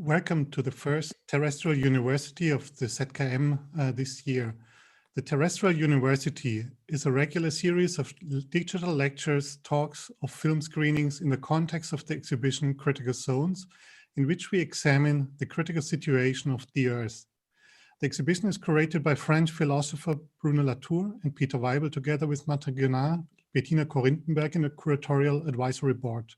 Welcome to the first Terrestrial University of the ZKM this year. The Terrestrial University is a regular series of digital lectures, talks, of film screenings in the context of the exhibition Critical Zones, in which we examine the critical situation of the Earth. The exhibition is curated by French philosopher Bruno Latour and Peter Weibel, together with Marta Guenard, Bettina Korintenberg in the curatorial advisory board.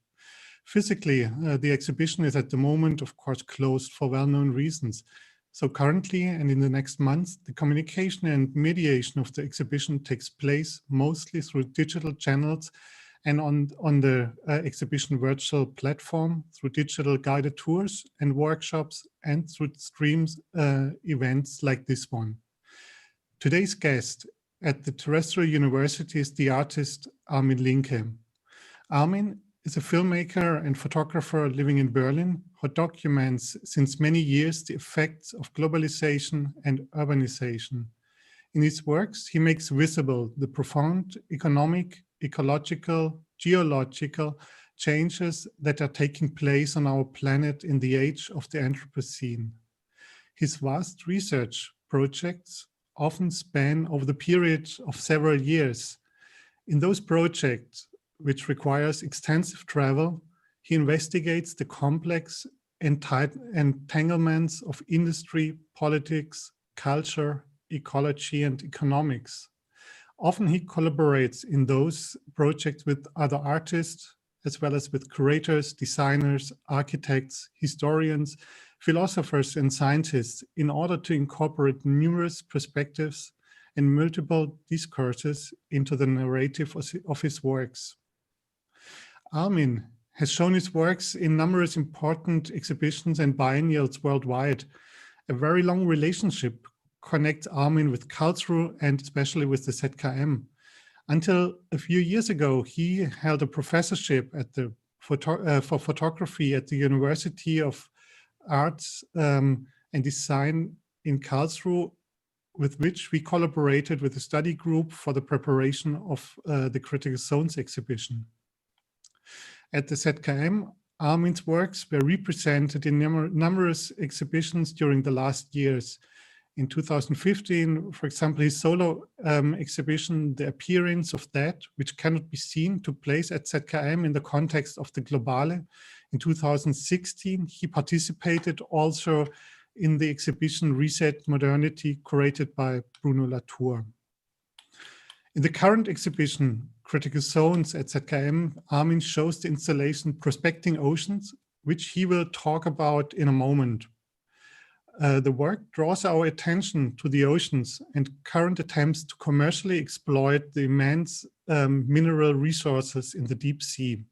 Physically, the exhibition is at the moment, of course, closed for well-known reasons. So currently and in the next months, the communication and mediation of the exhibition takes place mostly through digital channels and on the exhibition virtual platform, through digital guided tours and workshops, and through streams events like this one. Today's guest at the Terrestrial University is the artist Armin Linke. Armin is a filmmaker and photographer living in Berlin who documents since many years the effects of globalization and urbanization. In his works, he makes visible the profound economic, ecological, geological changes that are taking place on our planet in the age of the Anthropocene. His vast research projects often span over the period of several years. In those projects, which requires extensive travel, he investigates the complex entanglements of industry, politics, culture, ecology, and economics. Often he collaborates in those projects with other artists, as well as with curators, designers, architects, historians, philosophers, and scientists in order to incorporate numerous perspectives and multiple discourses into the narrative of his works. Armin has shown his works in numerous important exhibitions and biennials worldwide. A very long relationship connects Armin with Karlsruhe and especially with the ZKM. Until a few years ago, he held a professorship at the for photography at the University of Arts and Design in Karlsruhe, with which we collaborated with a study group for the preparation of the Critical Zones exhibition. At the ZKM, Armin's works were represented in numerous exhibitions during the last years. In 2015, for example, his solo exhibition, The Appearance of That, which Cannot Be Seen, took place at ZKM in the context of the Globale. In 2016, he participated also in the exhibition Reset Modernity, curated by Bruno Latour. In the current exhibition, Critical Zones at ZKM, Armin shows the installation Prospecting Oceans, which he will talk about in a moment. The work draws our attention to the oceans and current attempts to commercially exploit the immense mineral resources in the deep sea.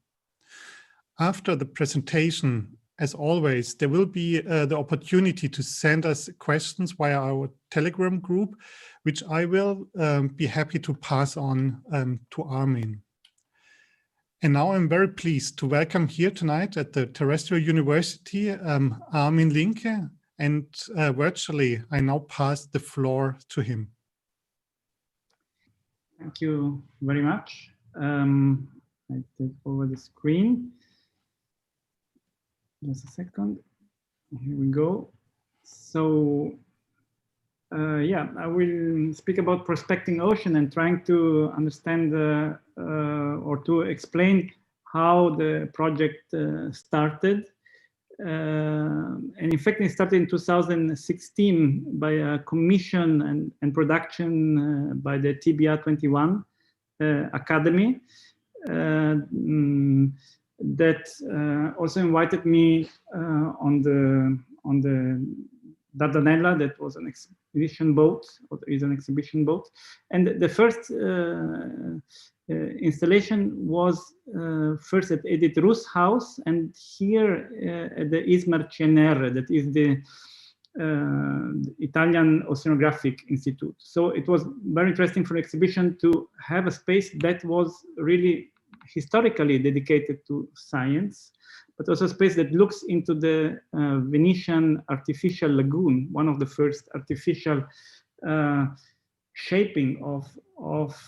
After the presentation, as always, there will be the opportunity to send us questions via our Telegram group, which I will be happy to pass on to Armin. And now I'm very pleased to welcome here tonight at the Terrestrial University, Armin Linke, and virtually I now pass the floor to him. Thank you very much. I take over the screen. Just a second. Here we go. So, yeah, I will speak about prospecting ocean and trying to understand or to explain how the project started. And in fact, it started in 2016 by a commission and production by the TBA 21 Academy. That also invited me on the Dardanella. That was an exhibition boat, or is an exhibition boat, and the first installation was first at Edith Ruth's house, and here at the Ismar CNR, that is the Italian Oceanographic Institute. So it was very interesting for the exhibition to have a space that was really historically dedicated to science, but also a space that looks into the Venetian artificial lagoon, one of the first artificial shaping of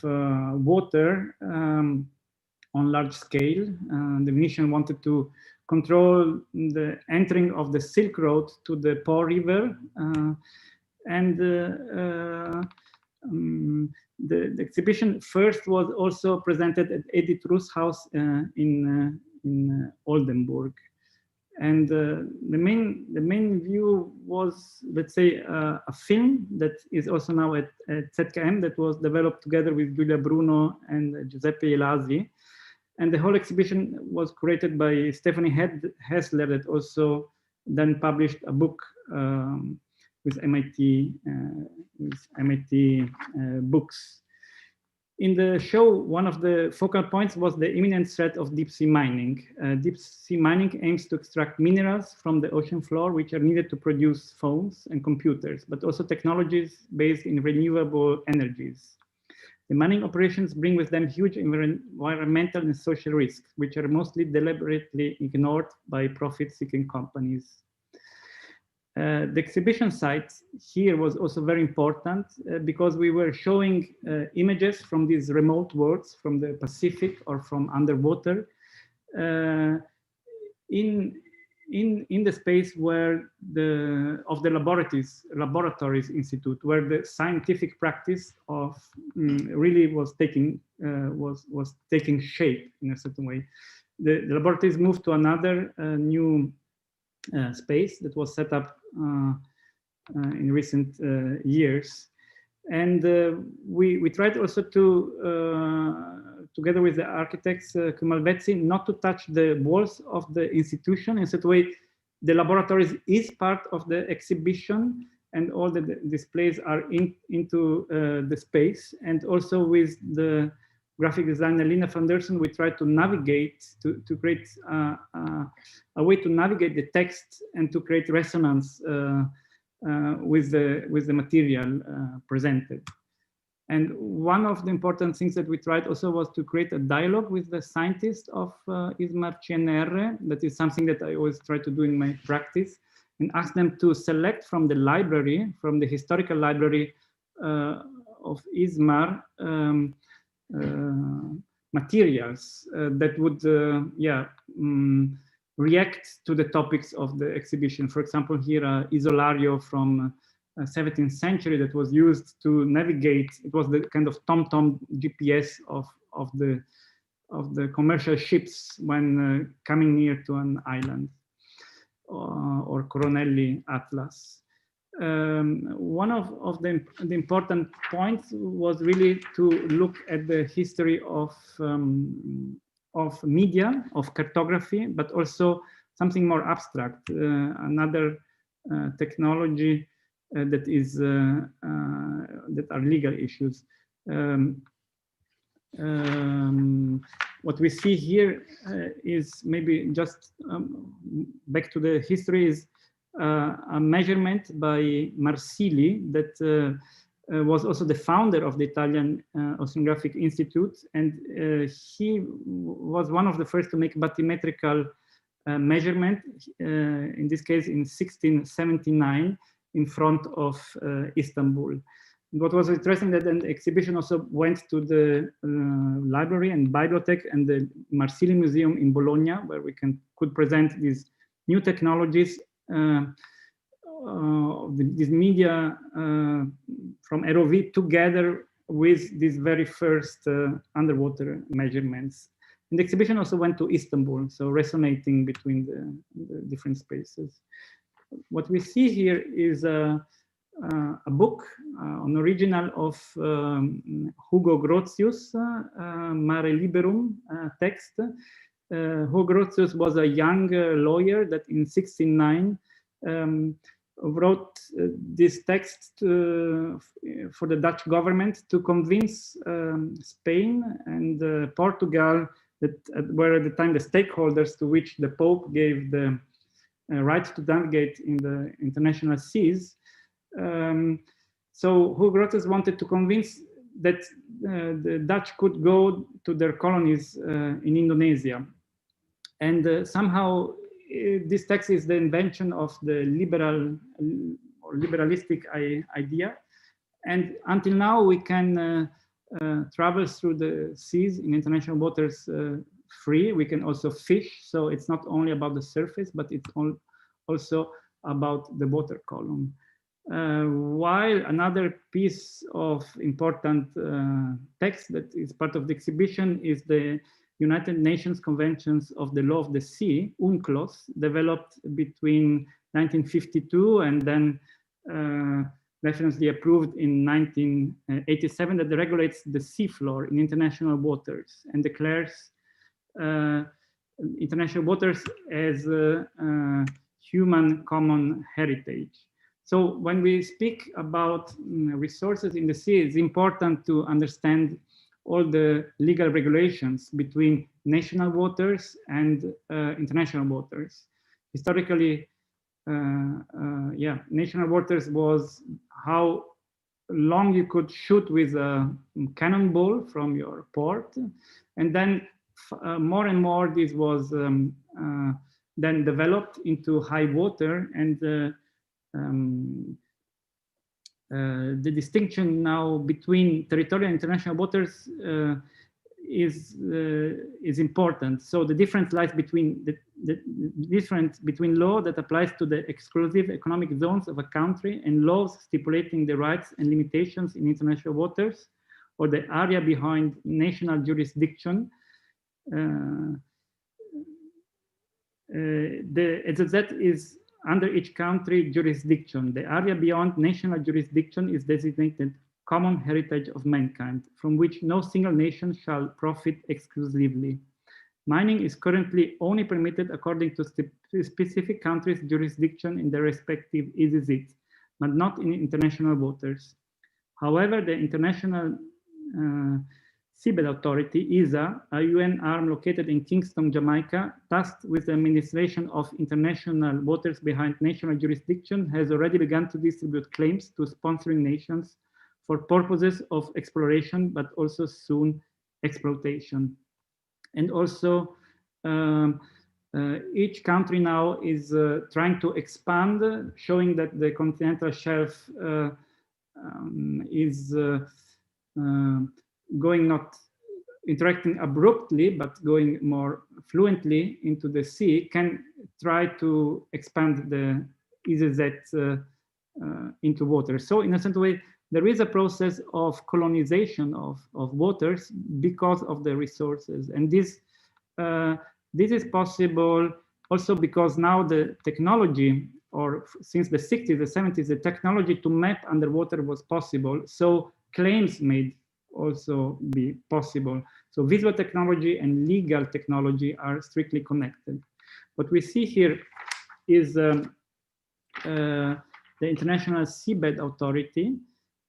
water on large scale. The Venetian wanted to control the entering of the Silk Road to the Po River. The exhibition first was also presented at Edith Ruth's house in Oldenburg. And the main view was, let's say, a film that is also now at ZKM, that was developed together with Giulia Bruno and Giuseppe Elasi. And the whole exhibition was created by Stephanie Hessler, that also then published a book with MIT books. In the show, one of the focal points was the imminent threat of deep sea mining. Deep sea mining aims to extract minerals from the ocean floor, which are needed to produce phones and computers, but also technologies based in renewable energies. The mining operations bring with them huge environmental and social risks, which are mostly deliberately ignored by profit-seeking companies. The exhibition site here was also very important because we were showing images from these remote worlds, from the Pacific or from underwater, in the space where of the laboratories institute, where the scientific practice of really was taking shape in a certain way. The laboratories moved to another new space that was set up in recent years, and we tried also to together with the architects Kumalvetsi, not to touch the walls of the institution. In such a way, the laboratories is part of the exhibition, and all the displays are into the space. And also with the graphic designer Lina van Dersen, we try to navigate, to create a way to navigate the text and to create resonance with the material presented. And one of the important things that we tried also was to create a dialogue with the scientist of ISMAR CNR. That is something that I always try to do in my practice, and ask them to select from the library, from the historical library of ISMAR, materials that would react to the topics of the exhibition. For example, here Isolario from 17th century that was used to navigate. It was the kind of TomTom GPS of the commercial ships when coming near to an island, or Coronelli Atlas. One of the important points was really to look at the history of media, of cartography, but also something more abstract, another technology that is that are legal issues. What we see here is maybe just back to the history, is a measurement by Marsili that was also the founder of the Italian Oceanographic Institute, and he was one of the first to make bathymetrical measurement, in this case in 1679, in front of Istanbul. What was interesting that the exhibition also went to the library and bibliothèque and the Marsili Museum in Bologna, where we could present these new technologies, this media from ROV together with these very first underwater measurements. And the exhibition also went to Istanbul, so resonating between the different spaces. What we see here is a book, an original of Hugo Grotius, Mare Liberum text. Hugo Grotius was a young lawyer that in 1609 wrote this text for the Dutch government to convince Spain and Portugal, that were at the time the stakeholders to which the Pope gave the right to navigate in the international seas. So Hugo Grotius wanted to convince that the Dutch could go to their colonies in Indonesia. And somehow this text is the invention of the liberal or liberalistic idea. And until now, we can travel through the seas in international waters free. We can also fish. So it's not only about the surface, but it's also about the water column. While another piece of important text that is part of the exhibition is the United Nations Conventions of the Law of the Sea, UNCLOS, developed between 1952 and then referencely approved in 1987, that regulates the seafloor in international waters and declares international waters as human common heritage. So when we speak about resources in the sea, it's important to understand all the legal regulations between national waters and international waters. Historically, national waters was how long you could shoot with a cannonball from your port, and then more and more this was then developed into high water, and the distinction now between territorial and international waters is important. So the difference lies between the difference between law that applies to the exclusive economic zones of a country and laws stipulating the rights and limitations in international waters or the area behind national jurisdiction. The EZZ is under each country jurisdiction. The area beyond national jurisdiction is designated common heritage of mankind, from which no single nation shall profit exclusively. Mining is currently only permitted according to specific countries' jurisdiction in their respective EZZ, but not in international waters. However, the International Seabed Authority, ISA, a UN arm located in Kingston, Jamaica, tasked with the administration of international waters behind national jurisdiction, has already begun to distribute claims to sponsoring nations for purposes of exploration, but also soon exploitation. And also, each country now is trying to expand, showing that the continental shelf is going not interacting abruptly, but going more fluently into the sea, can try to expand the EZZ into water. So in a certain way, there is a process of colonization of waters because of the resources. And this is possible also because now the technology, or since the 60s, the 70s, the technology to map underwater was possible. So claims made also be possible. So visual technology and legal technology are strictly connected. What we see here is the International Seabed Authority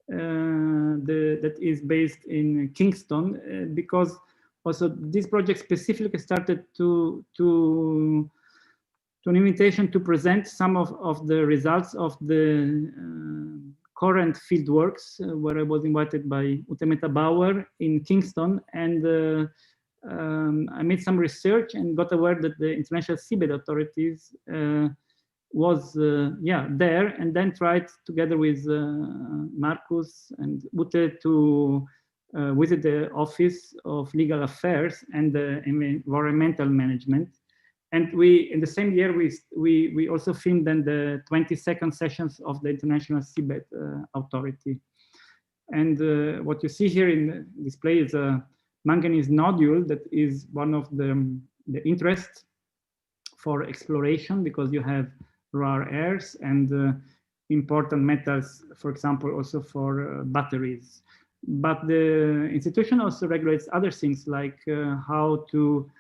that is based in Kingston, because also this project specifically started to an invitation to present some of the results of the current field works, where I was invited by Utemeta Bauer in Kingston, and I made some research and got aware that the International Seabed Authorities was there, and then tried together with Marcus and Ute to visit the Office of Legal Affairs and the Environmental Management. And in the same year, we also filmed then the 22nd sessions of the International Seabed Authority. And what you see here in display is a manganese nodule that is one of the interests for exploration, because you have rare earths and important metals, for example, also for batteries. But the institution also regulates other things, like how to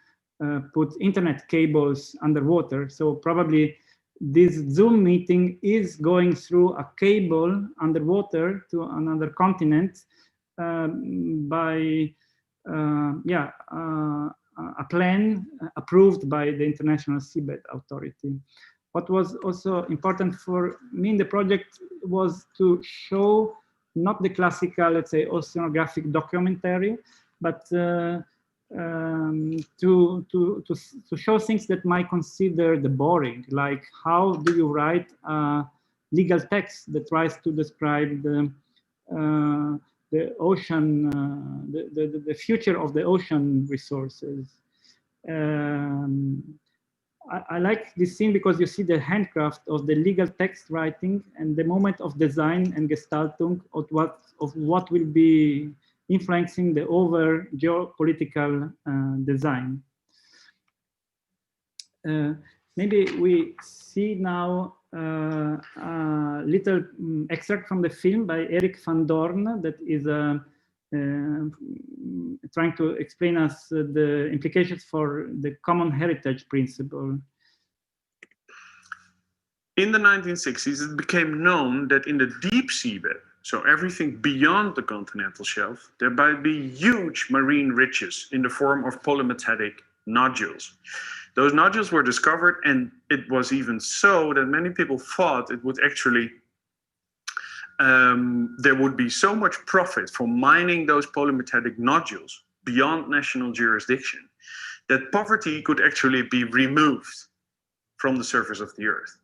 put internet cables underwater. So probably this Zoom meeting is going through a cable underwater to another continent by a plan approved by the International Seabed Authority. What was also important for me in the project was to show not the classical, let's say, oceanographic documentary, but to show things that might consider the boring, like how do you write a legal text that tries to describe the ocean, the future of the ocean resources. I like this scene because you see the handcraft of the legal text writing and the moment of design and gestaltung of what will be influencing the over geopolitical design. Maybe we see now a little extract from the film by Eric van Doorn that is trying to explain us the implications for the common heritage principle. In the 1960s, it became known that in the deep seabed, so everything beyond the continental shelf, there might be huge marine riches in the form of polymetallic nodules. Those nodules were discovered, and it was even so that many people thought it would actually there would be so much profit from mining those polymetallic nodules beyond national jurisdiction that poverty could actually be removed from the surface of the earth.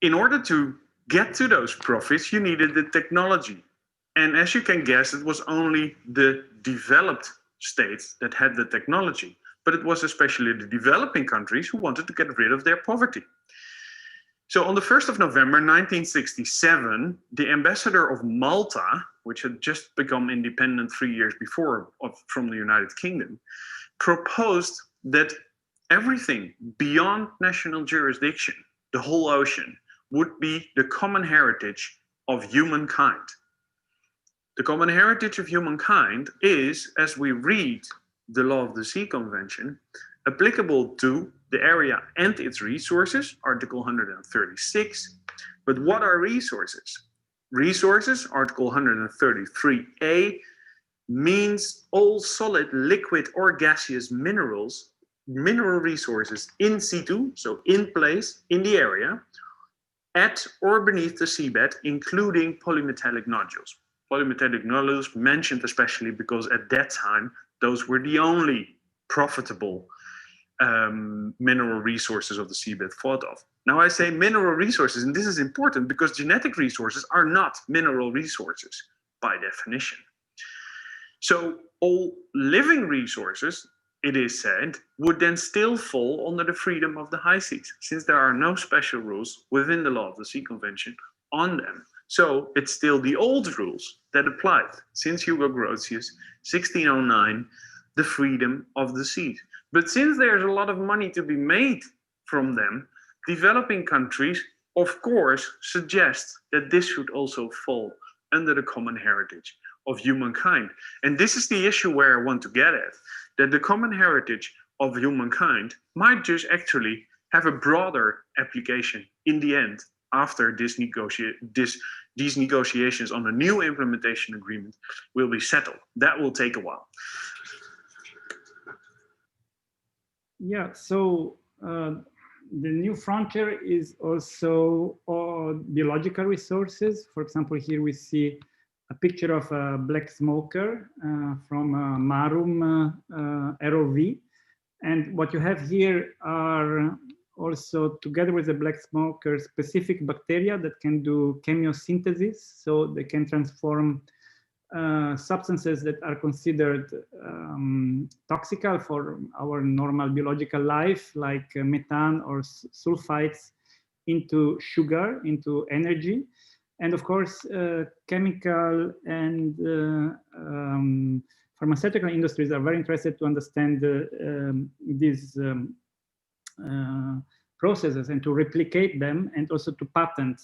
In order to get to those profits, you needed the technology. And as you can guess, it was only the developed states that had the technology, but it was especially the developing countries who wanted to get rid of their poverty. So on the 1st of November 1967, the ambassador of Malta, which had just become independent 3 years before from the United Kingdom, proposed that everything beyond national jurisdiction, the whole ocean, would be the common heritage of humankind. The common heritage of humankind is, as we read the Law of the Sea Convention, applicable to the area and its resources, Article 136. But what are resources? Resources, Article 133A, means all solid, liquid, or gaseous minerals, mineral resources in situ, so in place, in the area, at or beneath the seabed, including polymetallic nodules. Polymetallic nodules mentioned especially because at that time, those were the only profitable mineral resources of the seabed thought of. Now I say mineral resources, and this is important because genetic resources are not mineral resources by definition. So all living resources, it is said, would then still fall under the freedom of the high seas, since there are no special rules within the Law of the Sea Convention on them. So it's still the old rules that applied since Hugo Grotius, 1609, the freedom of the seas. But since there's a lot of money to be made from them, developing countries, of course, suggest that this should also fall under the common heritage of humankind. And this is the issue where I want to get at, that the common heritage of humankind might just actually have a broader application in the end after these negotiations on a new implementation agreement will be settled. That will take a while. Yeah, so the new frontier is also biological resources. For example, here we see a picture of a black smoker from Marum ROV. And what you have here are also, together with the black smoker, specific bacteria that can do chemiosynthesis. So they can transform substances that are considered toxic for our normal biological life, like methane or sulfites, into sugar, into energy. And of course, chemical and pharmaceutical industries are very interested to understand these processes and to replicate them, and also to patent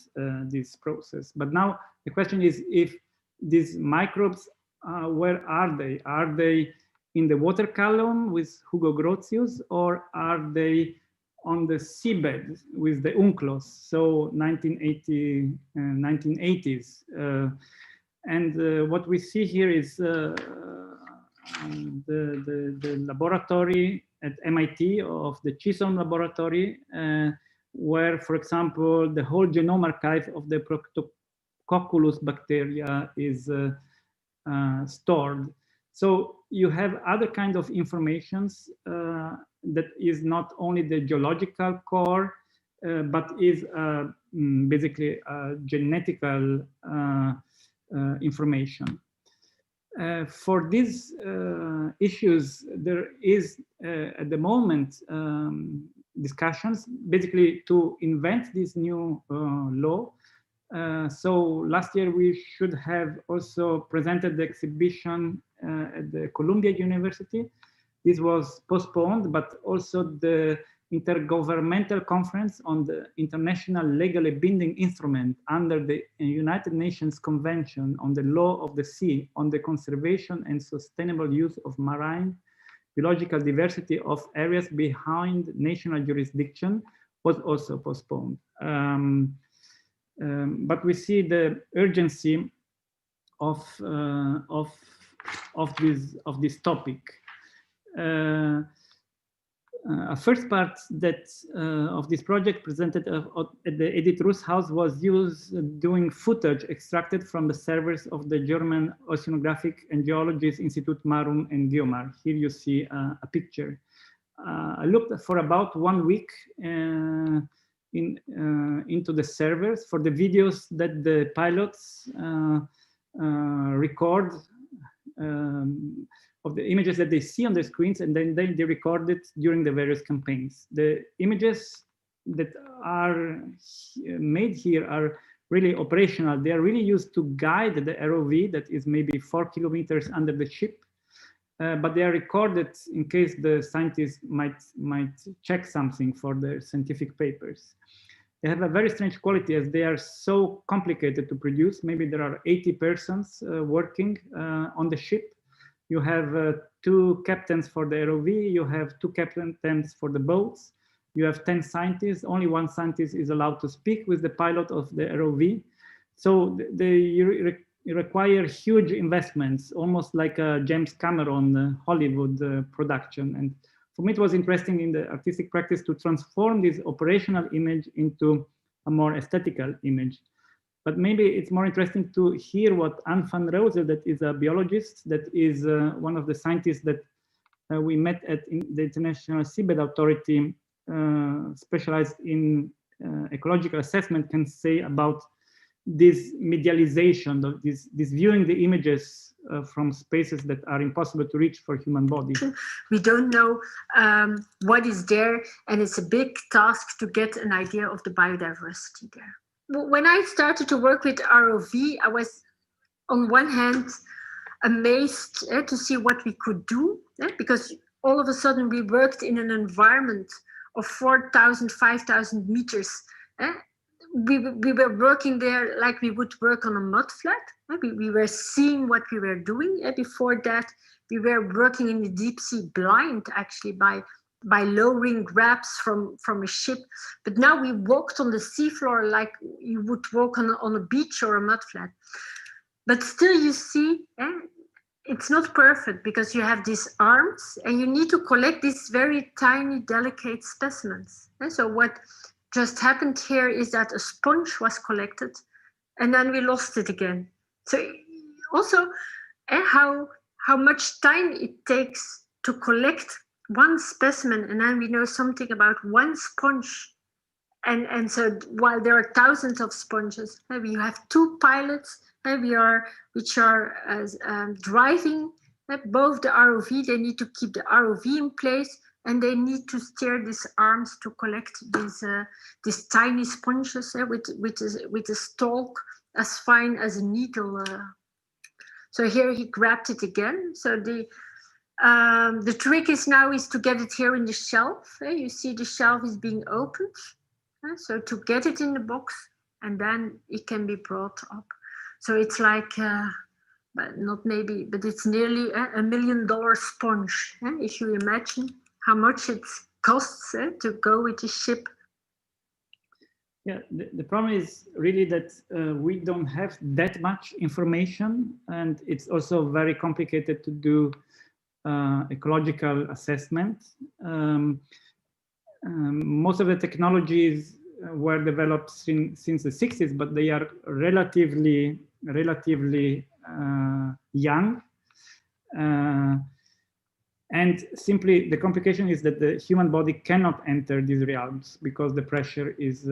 this process. But now the question is, if these microbes, where are they? Are they in the water column with Hugo Grotius, or are they on the seabed with the UNCLOS, so 1980s? And what we see here is the laboratory at MIT of the Chisholm laboratory, where, for example, the whole genome archive of the Proctococulus bacteria is stored. So you have other kind of informations that is not only the geological core, but is basically genetical information. For these issues, there is at the moment discussions basically to invent this new law. So last year we should have also presented the exhibition at the Columbia University. This was postponed, but also the Intergovernmental Conference on the International Legally Binding Instrument under the United Nations Convention on the Law of the Sea on the Conservation and Sustainable Use of Marine Biological Diversity of Areas Behind National Jurisdiction was also postponed. But we see the urgency of this topic. A first part of this project presented at the Edith Rus House was used doing footage extracted from the servers of the German Oceanographic and Geologists Institute Marum and Geomar. Here you see a picture. I looked for about 1 week into the servers for the videos that the pilots record of the images that they see on the screens, and then they record it during the various campaigns. The images that are made here are really operational. They are really used to guide the ROV that is maybe 4 kilometers under the ship, but they are recorded in case the scientists might check something for their scientific papers. They have a very strange quality as they are so complicated to produce. Maybe there are 80 persons working on the ship. You have 2 captains for the ROV, you have 2 captains for the boats, you have 10 scientists, only 1 scientist is allowed to speak with the pilot of the ROV. So they require huge investments, almost like a James Cameron Hollywood production. And for me, it was interesting in the artistic practice to transform this operational image into a more aesthetical image. But maybe it's more interesting to hear what Anne van Roosen, that is a biologist, that is one of the scientists that we met at the International Seabed Authority, specialized in ecological assessment, can say about this medialization, of this viewing the images from spaces that are impossible to reach for human body. We don't know what is there, and it's a big task to get an idea of the biodiversity there. When I started to work with ROV, I was on one hand amazed to see what we could do, because all of a sudden we worked in an environment of 4,000, 5,000 meters. We were working there like we would work on a mud flat. We were seeing what we were doing. Before that, we were working in the deep sea blind, actually, by lowering grabs from a ship. But now we walked on the seafloor like you would walk on a beach or a mud flat. But still you see, it's not perfect because you have these arms and you need to collect these very tiny, delicate specimens. So what just happened here is that a sponge was collected and then we lost it again. So also how much time it takes to collect one specimen, and then we know something about one sponge. And so while there are thousands of sponges, we have 2 pilots which are driving both the ROV. They need to keep the ROV in place, and they need to steer these arms to collect these tiny sponges with a stalk as fine as a needle. So here he grabbed it again. So the trick is to get it here in the shelf. You see the shelf is being opened. So to get it in the box, and then it can be brought up. So it's like, but not maybe, but it's nearly $1 million sponge. If you imagine how much it costs to go with the ship. Yeah, the problem is really that we don't have that much information, and it's also very complicated to do ecological assessment. Most of the technologies were developed since the 60s, but they are relatively young. And simply the complication is that the human body cannot enter these realms because the pressure is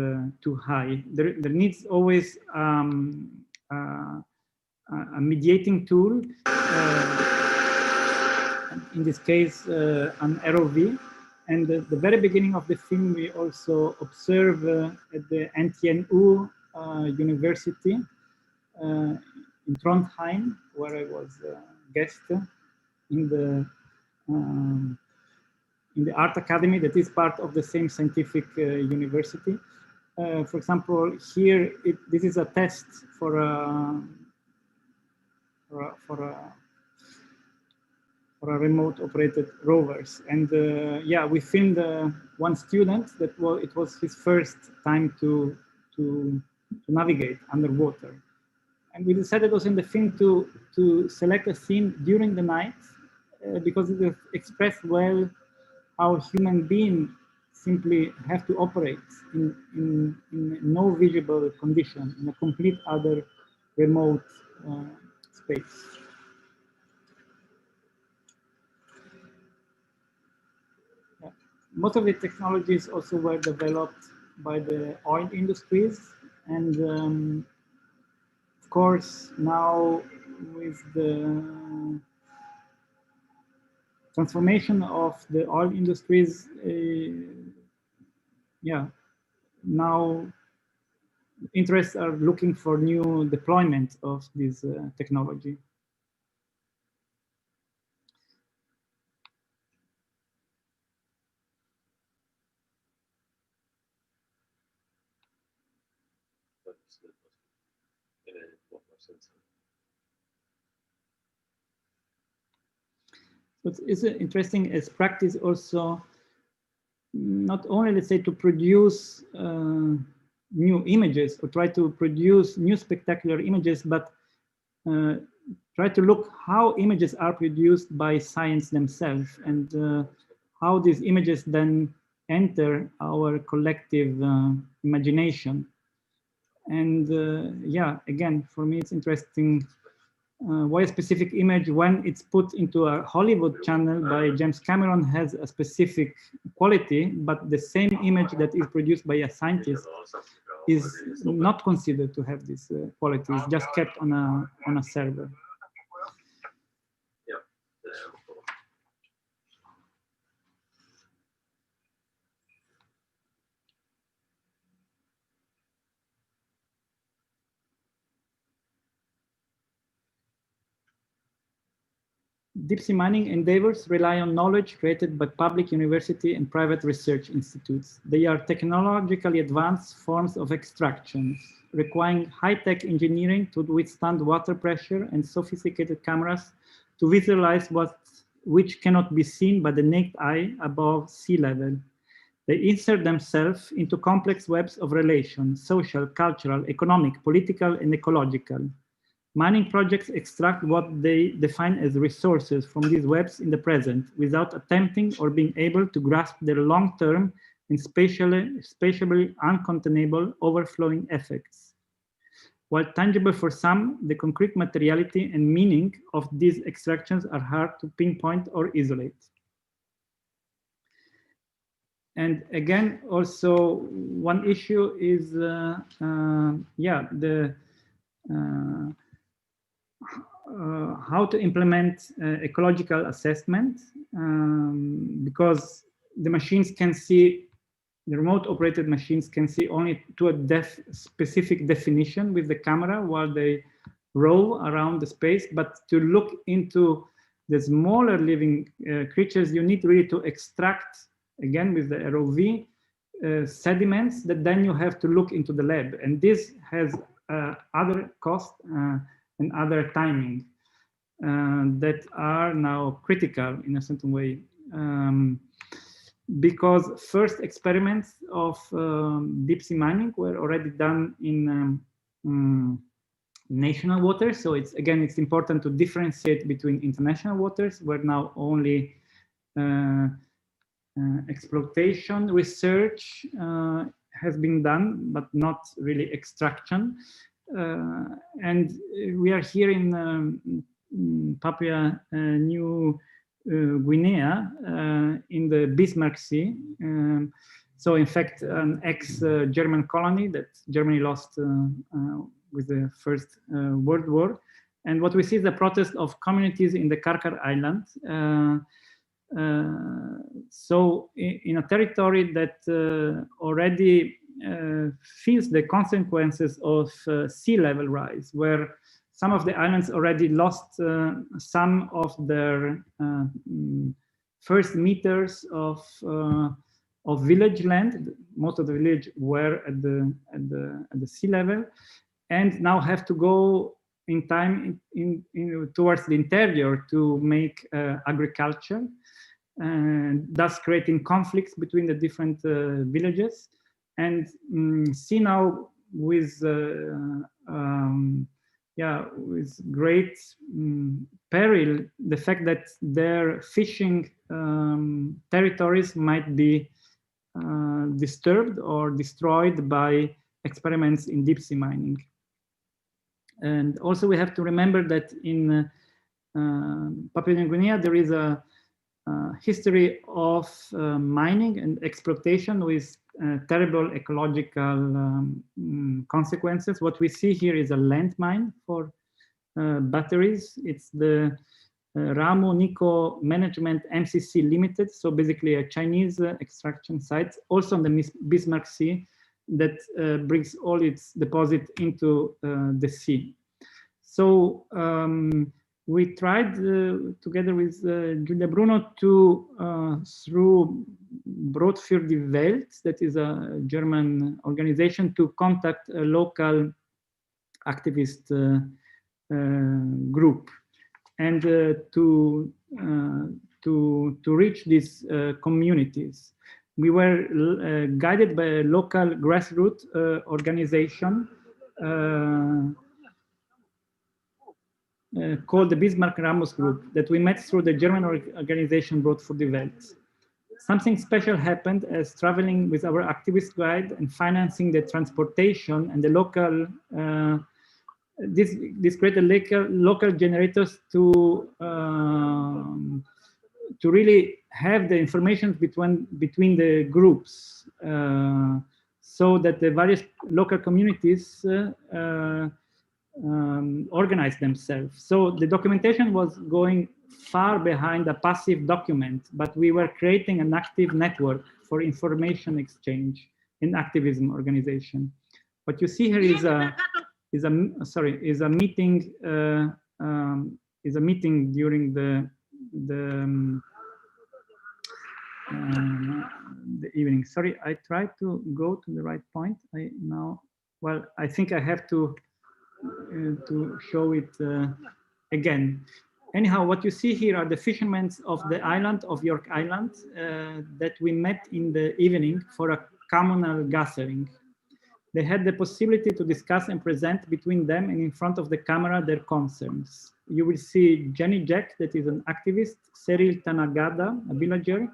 too high. There needs always a a mediating tool, in this case, an ROV. And at the very beginning of the film, we also observe at the NTNU University in Trondheim, where I was a guest in the Art Academy that is part of the same scientific university. For example, here, this is a test for a remote operated rovers. And yeah, we filmed one student that it was his first time to navigate underwater. And we decided also in the film to select a scene during the night because it expressed well how human beings simply have to operate in no visible condition, in a complete other remote space. Yeah. Most of the technologies also were developed by the oil industries, and of course now with the transformation of the oil industries, yeah, now interests are looking for new deployment of this technology. What is interesting as practice also, not only, let's say, to produce new images or try to produce new spectacular images, but try to look how images are produced by science themselves and how these images then enter our collective imagination. And yeah, again, for me, it's interesting why a specific image, when it's put into a Hollywood channel by James Cameron, has a specific quality, but the same image that is produced by a scientist is not considered to have this quality. It's just kept on a server. Deep sea mining endeavors rely on knowledge created by public university and private research institutes. They are technologically advanced forms of extraction, requiring high-tech engineering to withstand water pressure and sophisticated cameras to visualize which cannot be seen by the naked eye above sea level. They insert themselves into complex webs of relations, social, cultural, economic, political, and ecological. Mining projects extract what they define as resources from these webs in the present, without attempting or being able to grasp their long-term and spatially uncontainable overflowing effects. While tangible for some, the concrete materiality and meaning of these extractions are hard to pinpoint or isolate. And again, also one issue is, how to implement ecological assessment, because the machines can see, the remote operated machines can see only to a specific definition with the camera while they roll around the space. But to look into the smaller living creatures, you need really to extract, again with the ROV, sediments that then you have to look into the lab. And this has other costs and other timing that are now critical in a certain way. Because first experiments of deep sea mining were already done in national waters. So it's important to differentiate between international waters, where now only exploitation research has been done, but not really extraction. And we are here in Papua New Guinea in the Bismarck Sea. So in fact, an ex-German colony that Germany lost with the First World War. And what we see is the protest of communities in the Karkar Island. So in a territory that already feels the consequences of sea level rise, where some of the islands already lost some of their first meters of village land. Most of the village were at the sea level, and now have to go in time towards the interior to make agriculture, and thus creating conflicts between the different villages. And see now with with great peril the fact that their fishing territories might be disturbed or destroyed by experiments in deep sea mining. And also we have to remember that in Papua New Guinea there is a history of mining and exploitation with terrible ecological consequences. What we see here is a landmine for batteries. It's the Ramu Nico Management MCC Limited, so basically a Chinese extraction site, also on the Bismarck Sea, that brings all its deposit into the sea. So we tried together with Julia Bruno to, through Brot für die Welt, that is a German organization, to contact a local activist group and to reach these communities. We were guided by a local grassroots organization called the Bismarck Ramos Group that we met through the German organization Brot für die Welt. Something special happened as traveling with our activist guide and financing the transportation and the local, this created local generators to really have the information between the groups so that the various local communities organize themselves. So the documentation was going far behind a passive document, but we were creating an active network for information exchange in activism organization. What you see here is a meeting during the evening. Sorry, I tried to go to the right point. I think I have to show it again. Anyhow, what you see here are the fishermen of the island of York Island that we met in the evening for a communal gathering. They had the possibility to discuss and present between them and in front of the camera their concerns. You will see Jenny Jack, that is an activist, Cyril Tanagada, a villager,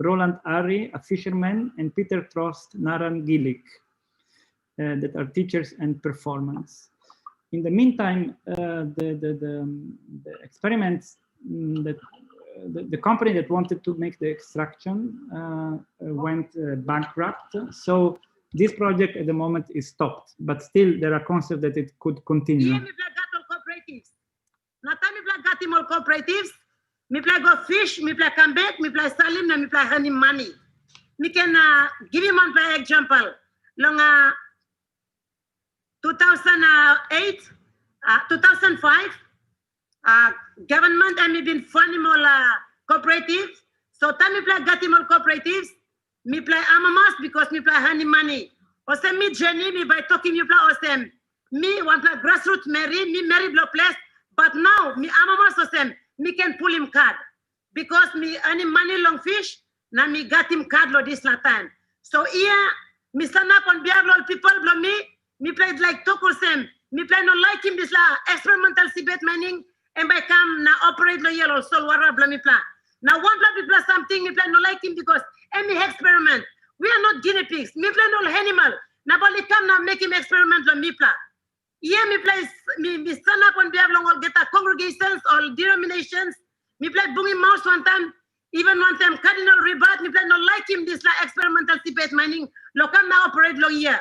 Roland Ari, a fisherman, and Peter Trost, Naran Gillik, that are teachers and performance. In the meantime, the experiments, the company that wanted to make the extraction went bankrupt. So this project at the moment is stopped, but still there are concepts that it could continue. Cooperatives, me play go fish, me play come back, me play salim, me play honey money. Me can give you one play example. Long 2008, 2005, government and me been funding more cooperatives. So time me play gatimol cooperatives, me play amamas because me play honey money. Osem me Jenny, me by talking you play osem. Me one play grassroots Mary, me Mary block place. But now me amamas osem, me can pull him card because me any money long fish. Now me got him card lo this la time. So here me stand up on behalf of people blow me played like Tokosem, me play no like him this la experimental seabed mining and by come now operate lo yellow so wara blow me plan. Now one blow people something me play no like him because any experiment. We are not guinea pigs, me play no animal. Now only come now make him experiment lo me plan. Yeah, me play me stand up on behalf of all get a congregations or denominations. Me play booming mouse one time, even one time Cardinal Rebut, me play no like him this like experimental seabed mining. Lo come now operate lo year.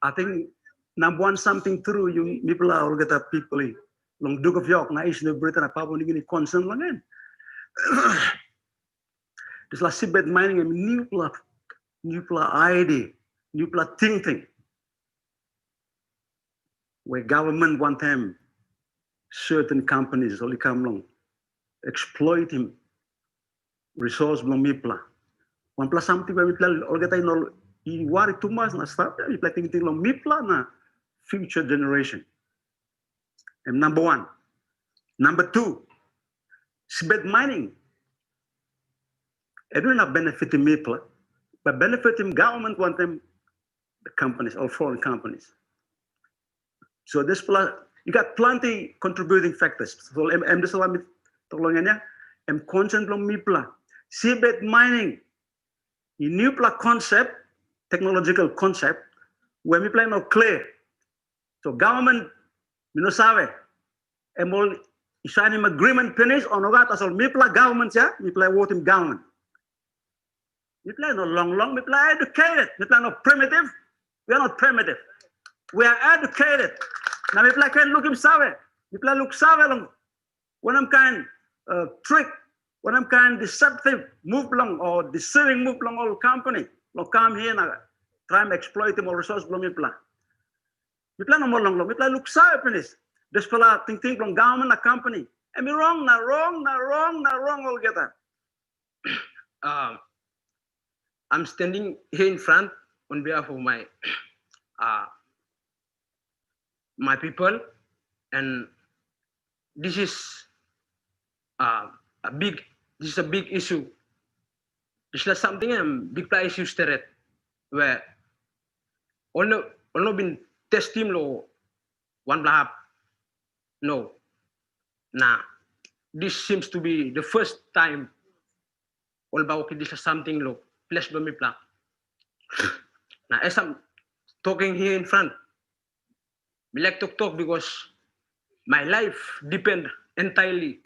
I think number one something through you people are all get up people. long Duke of York na is na Britain na Papua New Guinea concern lang yan. Dus la seabed mining een nuclear idea, nuclear thinking, where government one time certain companies only come along exploiting resource belum mipla. One plus something where mipla all get no I worry too much na start mipla thinking long mipla na future generation. And number one. Number two, seabed mining. It will not benefit the people, but benefiting government one time, the companies, all foreign companies. So this plus, you got plenty contributing factors. So I'm just tolongannya, I'm concerned on mipla. Seabed mining, a new concept, technological concept, where mipla no clear. So government, minosawe, and all signing agreement finish on that as all mipla government ya, mipla voting government. Mipla no long, mipla educated. Mipla no primitive. We are not primitive. We are educated. Now mipla can look him save. Mipla look save long. When I'm kind trick, when I'm kind deceptive move long or deceiving move long all company. Long come here na try and exploit him or resource long mipla. Mipla no more long. Mipla look save finish. This pala think long government a company. Am I wrong? Na wrong altogether. I'm standing here in front on behalf of my my people, and this is a big issue. This is something big issue state where only been testing lo one blahap. No, nah. This seems to be the first time all about this is something lo. Plus lumipla. Now, as I'm talking here in front, I like to talk because my life depends entirely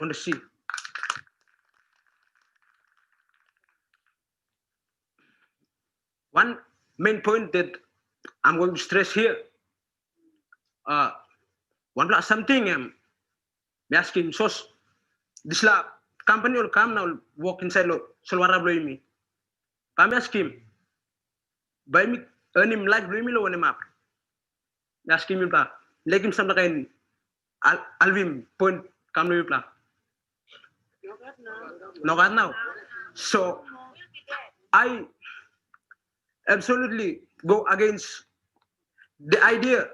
on the sea. One main point that I'm going to stress here, something I'm asking, so this company will come now, walk inside, Solwara blow me. Kami ask him, by me earn him life blow me lo one map. Ask him pa, like him some kain alvim point come lo pla. No got now. So I absolutely go against the idea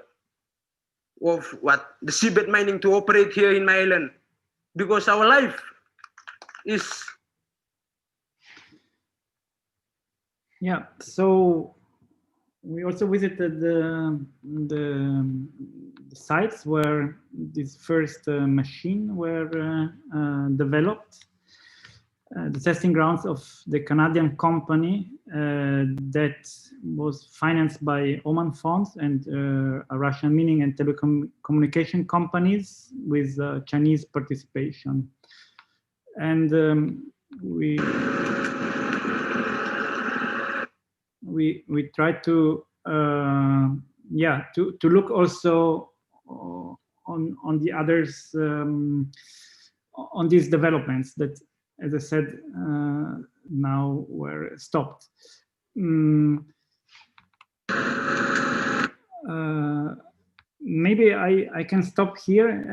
of what the seabed mining to operate here in my island, because our life is. Yeah, so we also visited the sites where this first machine were developed, the testing grounds of the Canadian company that was financed by Oman funds and Russian mining and telecommunication companies with Chinese participation. And we try to to look also on the others on these developments that, as I said, now were stopped. Maybe I can stop here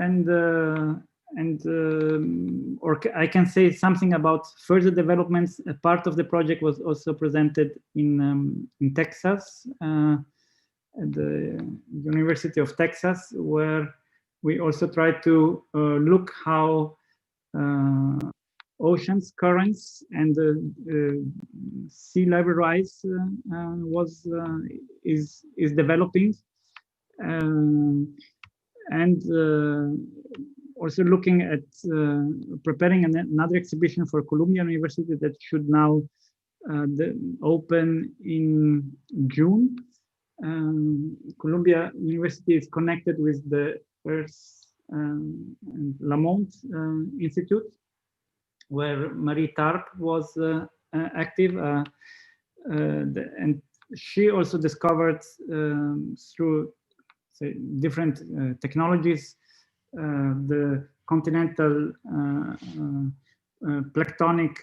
or I can say something about further developments. A part of the project was also presented in Texas, at the University of Texas, where we also tried to look how oceans, currents, and sea level rise is developing, and also looking at preparing another exhibition for Columbia University that should now open in June. Columbia University is connected with the Earth and Lamont Institute, where Marie Tarp was active, and she also discovered through different technologies the continental tectonic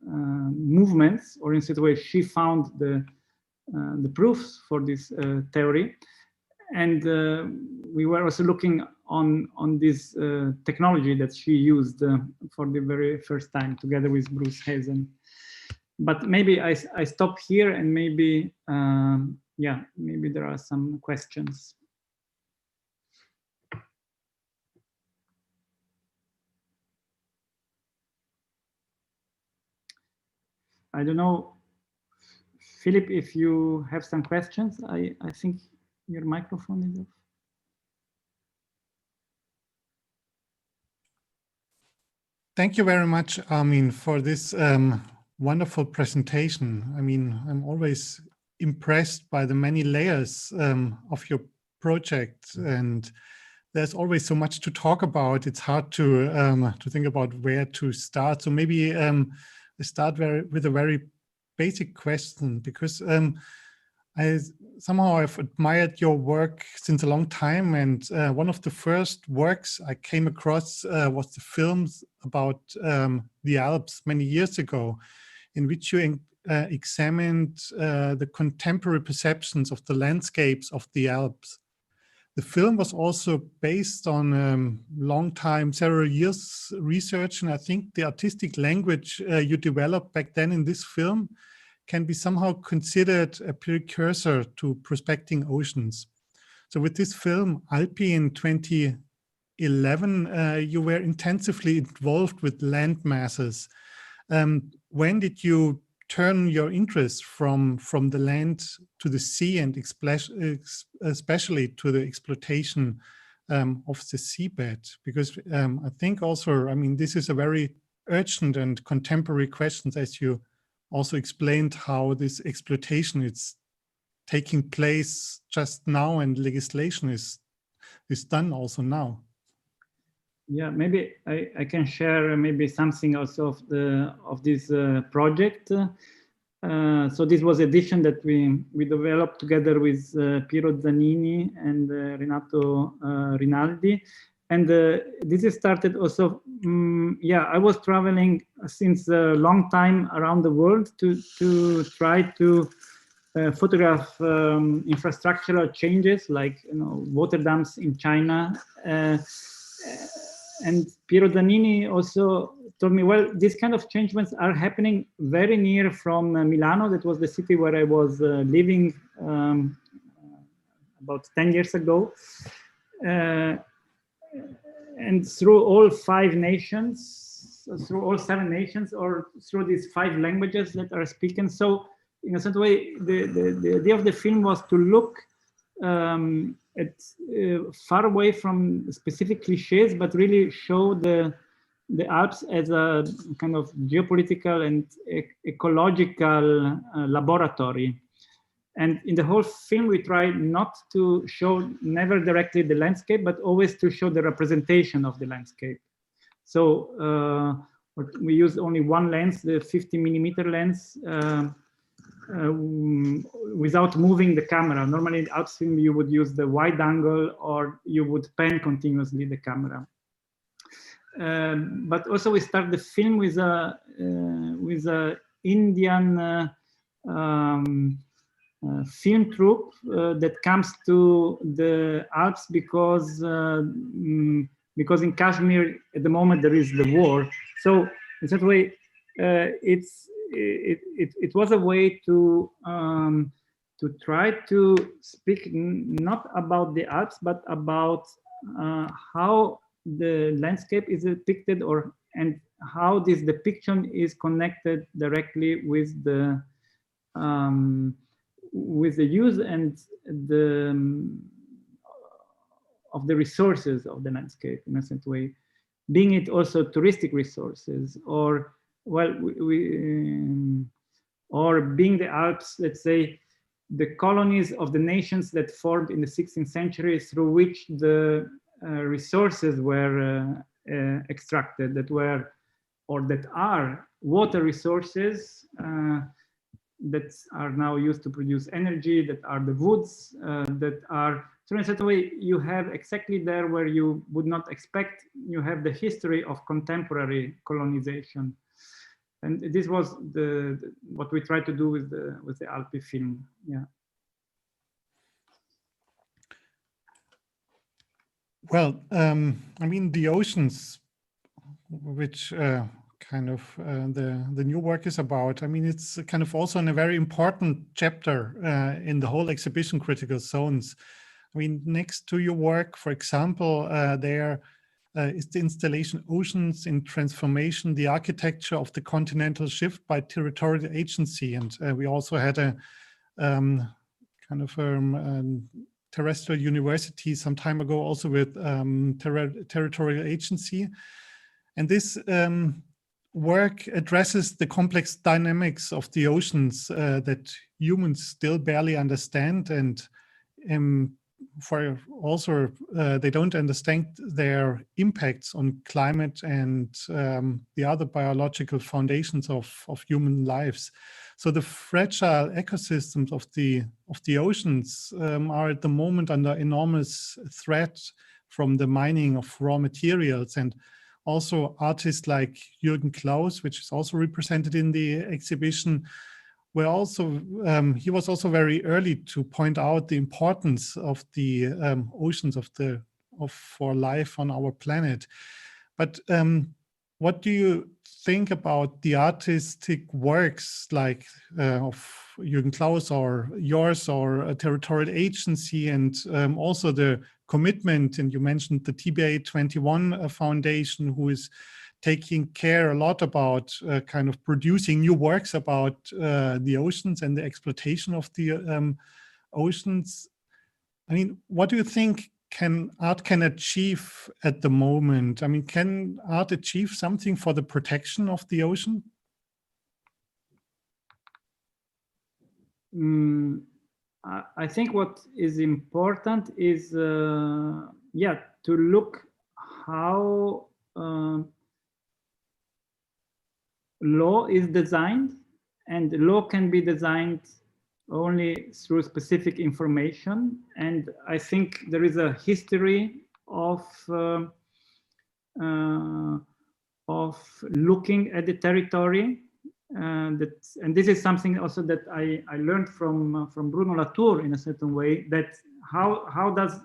movements, or in such a way she found the proofs for this theory. And we were also looking on this technology that she used for the very first time together with Bruce Hazen. But maybe I stop here, and maybe, yeah, maybe there are some questions. I don't know, Philip, if you have some questions. I think your microphone is off. Thank you very much, Armin, for this wonderful presentation. I mean, I'm always impressed by the many layers of your project, and there's always so much to talk about. It's hard to think about where to start. So maybe I start with a very basic question, because I've admired your work since a long time, and one of the first works I came across was the films about the Alps many years ago, in which you examined the contemporary perceptions of the landscapes of the Alps. The film was also based on long time, several years research, and I think the artistic language you developed back then in this film can be somehow considered a precursor to prospecting oceans. So with this film, Alpi, in 2011, you were intensively involved with land masses. When did you turn your interest from the land to the sea, and especially to the exploitation of the seabed? Because I think also, I mean, this is a very urgent and contemporary question, as you also explained how this exploitation is taking place just now, and legislation is done also now. Yeah, maybe I can share maybe something also of this project. So this was edition that we developed together with Piero Zanini and Renato Rinaldi. And this is started also, yeah, I was traveling since a long time around the world to try to photograph infrastructural changes, like, you know, water dams in China. And Piero Zanini also told me, well, these kind of changements are happening very near from Milano. That was the city where I was living about 10 years ago. And through all 5 nations, through all 7 nations, or through these 5 languages that are spoken. So in a certain way, the idea of the film was to look at far away from specific cliches, but really show the Alps as a kind of geopolitical and ecological laboratory. And in the whole film, we try not to show never directly the landscape, but always to show the representation of the landscape. So we use only one lens, the 50mm lens, without moving the camera. Normally in Alps film, you would use the wide angle, or you would pan continuously the camera. But also we start the film with a Indian film troupe that comes to the Alps because in Kashmir at the moment there is the war. So in that way, it was a way to try to speak not about the Alps, but about how the landscape is depicted, and how this depiction is connected directly with the use and of the resources of the landscape, in a certain way, being it also touristic resources, or, well, or being the Alps, let's say, the colonies of the nations that formed in the 16th century, through which the resources were extracted, that were, or that are, water resources that are now used to produce energy, that are the woods, that are So in a certain way, you have exactly there where you would not expect, you have the history of contemporary colonization. And this was what we tried to do with the Alpi film. Yeah. Well, I mean, the oceans, which kind of the new work is about. I mean, it's kind of also in a very important chapter in the whole exhibition, Critical Zones. I mean, next to your work, for example, there is the installation Oceans in Transformation, the architecture of the continental shift by territorial agency. And we also had a kind of terrestrial university some time ago also with territorial agency. And this work addresses the complex dynamics of the oceans that humans still barely understand, and for also they don't understand their impacts on climate and the other biological foundations of human lives. So the fragile ecosystems of the oceans are at the moment under enormous threat from the mining of raw materials. And also artists like Jürgen Klaus, which is also represented in the exhibition, were also, he was also very early to point out the importance of the oceans for life on our planet. But what do you think about the artistic works like of Jürgen Klaus or yours or a territorial agency, and also the commitment, and you mentioned the TBA 21 Foundation, who is taking care a lot about kind of producing new works about the oceans and the exploitation of the oceans. I mean, what do you think art can achieve at the moment? I mean, can art achieve something for the protection of the ocean? I think what is important is, yeah, to look how law is designed, and law can be designed only through specific information. And I think there is a history of looking at the territory. And this is something also that I learned from Bruno Latour in a certain way, that how does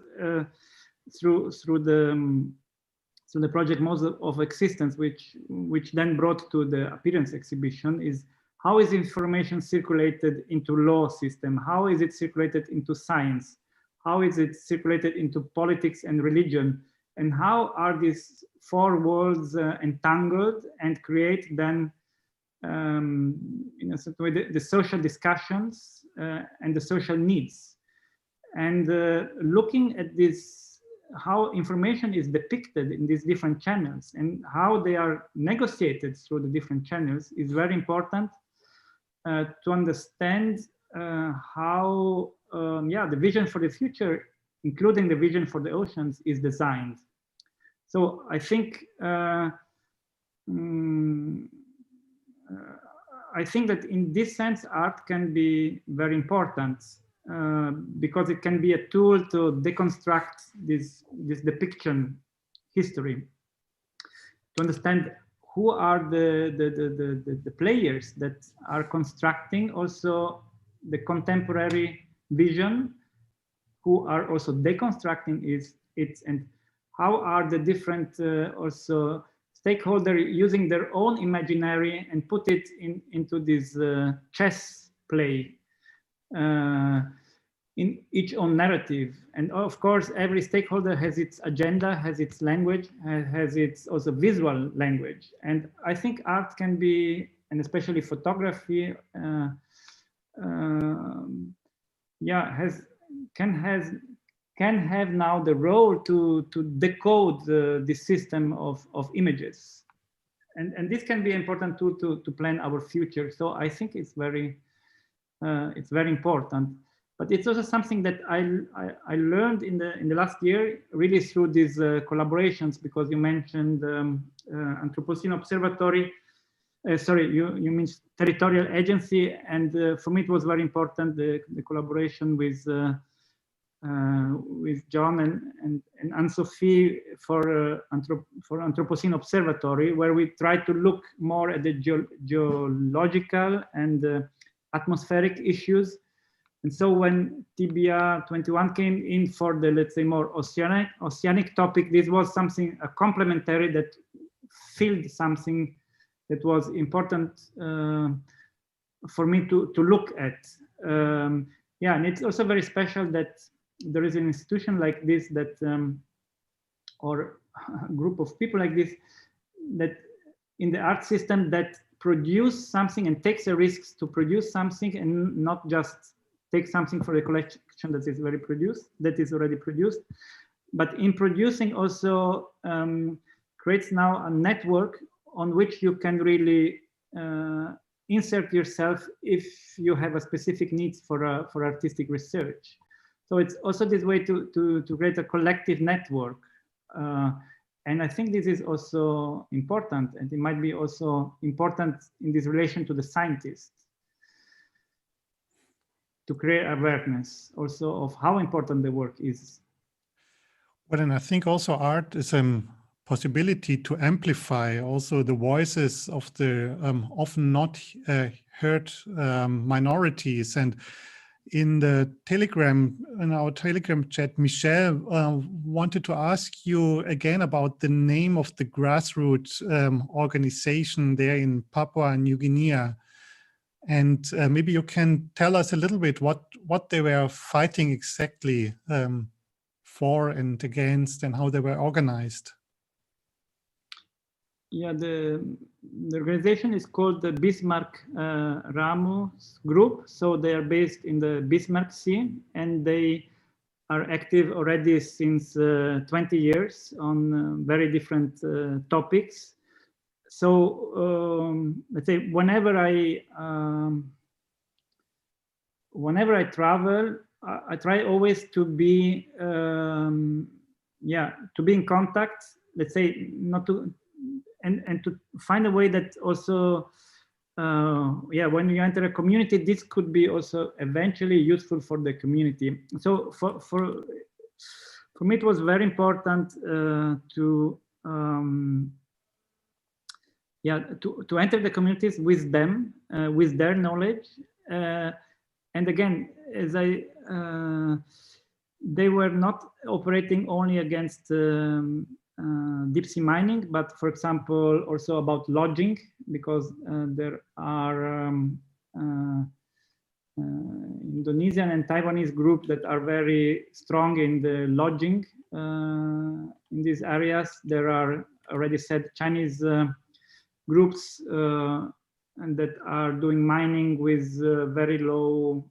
through the project Modes of Existence, which then brought to the Appearance exhibition, is how is information circulated into law system? How is it circulated into science? How is it circulated into politics and religion? And how are these four worlds entangled and create then in a certain way the social discussions and the social needs? And looking at this, how information is depicted in these different channels and how they are negotiated through the different channels is very important to understand how the vision for the future, including the vision for the oceans, is designed. So I think that in this sense, art can be very important because it can be a tool to deconstruct this depiction history, to understand who are the players that are constructing also the contemporary vision, who are also deconstructing it, and how are the different also stakeholders using their own imaginary and put it into this chess play in each own narrative. And of course, every stakeholder has its agenda, has its language, has its also visual language. And I think art can be, and especially photography, can have now the role to decode this system of images. And this can be an important tool to plan our future. So I think it's very important. But it's also something that I learned in the last year, really through these collaborations, because you mentioned Anthropocene Observatory. You mean Territorial Agency, and for me it was very important the collaboration with with John and Anne-Sophie for Anthropocene Observatory, where we try to look more at the geological and atmospheric issues. And so when TBA 21 came in for the, let's say, more oceanic topic, this was something, a complementary that filled something that was important for me to look at. Yeah, and it's also very special that there is an institution like this that, or a group of people like this, that in the art system that produce something and takes a risk to produce something and not just take something for a collection that is already produced, but in producing also creates now a network on which you can really insert yourself if you have a specific needs for artistic research. So it's also this way to create a collective network. And I think this is also important, and it might be also important in this relation to the scientists, to create awareness also of how important the work is. Well, and I think also art is a possibility to amplify also the voices of the often not heard minorities. And in our Telegram chat, Michelle wanted to ask you again about the name of the grassroots organization there in Papua New Guinea. And maybe you can tell us a little bit what they were fighting exactly for and against, and how they were organized. Yeah, the organization is called the Bismarck Ramos Group. So they are based in the Bismarck Sea, and they are active already since 20 years on very different topics. So let's say whenever I travel, I try always to be to be in contact. Let's say not to and to find a way that also when you enter a community, this could be also eventually useful for the community. So for me, it was very important to enter the communities with them, with their knowledge. And again, as they were not operating only against deep sea mining, but for example, also about lodging, because there are Indonesian and Taiwanese groups that are very strong in the lodging in these areas. There are already said Chinese groups and that are doing mining with very low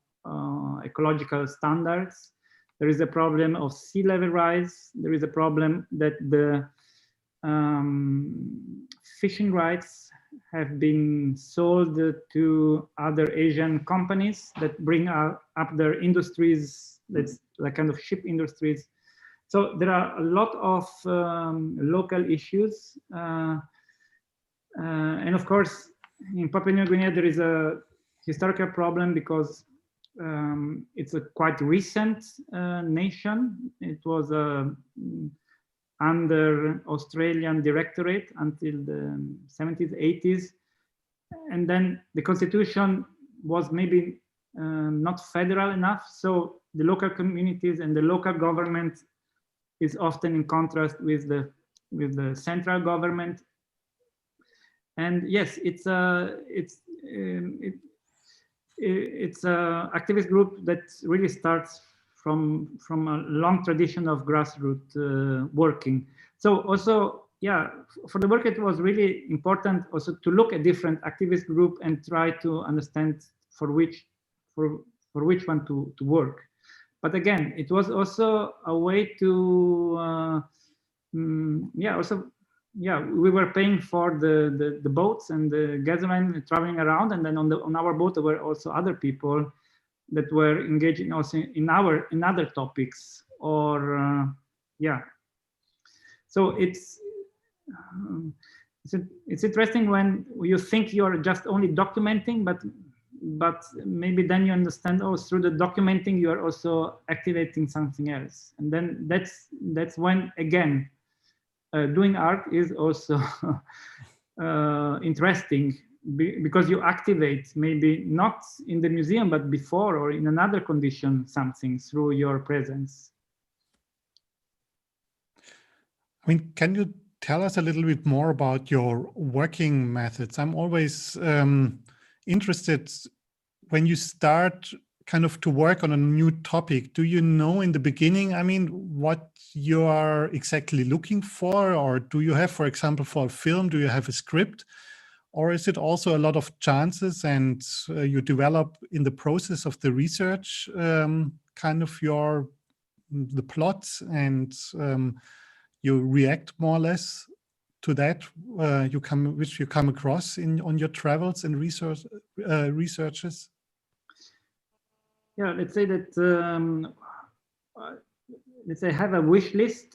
ecological standards. There is a problem of sea level rise. There is a problem that the fishing rights have been sold to other Asian companies that bring up their industries, that's like kind of ship industries. So there are a lot of local issues. And of course, in Papua New Guinea, there is a historical problem because it's a quite recent nation. It was under Australian directorate until the 70s, 80s. And then the constitution was maybe not federal enough. So the local communities and the local government is often in contrast with the central government. And yes, it's a activist group that really starts from a long tradition of grassroots working. So also, yeah, for the work, it was really important also to look at different activist group and try to understand for which one to work. But again, it was also a way to we were paying for the boats and the gasoline traveling around, and then on our boat there were also other people that were engaging also in other topics. Or so it's interesting when you think you're just only documenting, but but maybe then you understand, oh, through the documenting you are also activating something else, and then that's when again doing art is also interesting, because you activate maybe not in the museum but before or in another condition something through your presence. I mean, can you tell us a little bit more about your working methods? I'm always interested when you start kind of to work on a new topic. Do you know in the beginning, I mean, what you are exactly looking for? Or do you have, for example, for a film, do you have a script? Or is it also a lot of chances and you develop in the process of the research kind of the plots and you react more or less to that which you come across on your travels and researches? Yeah, let's say that let's say I have a wish list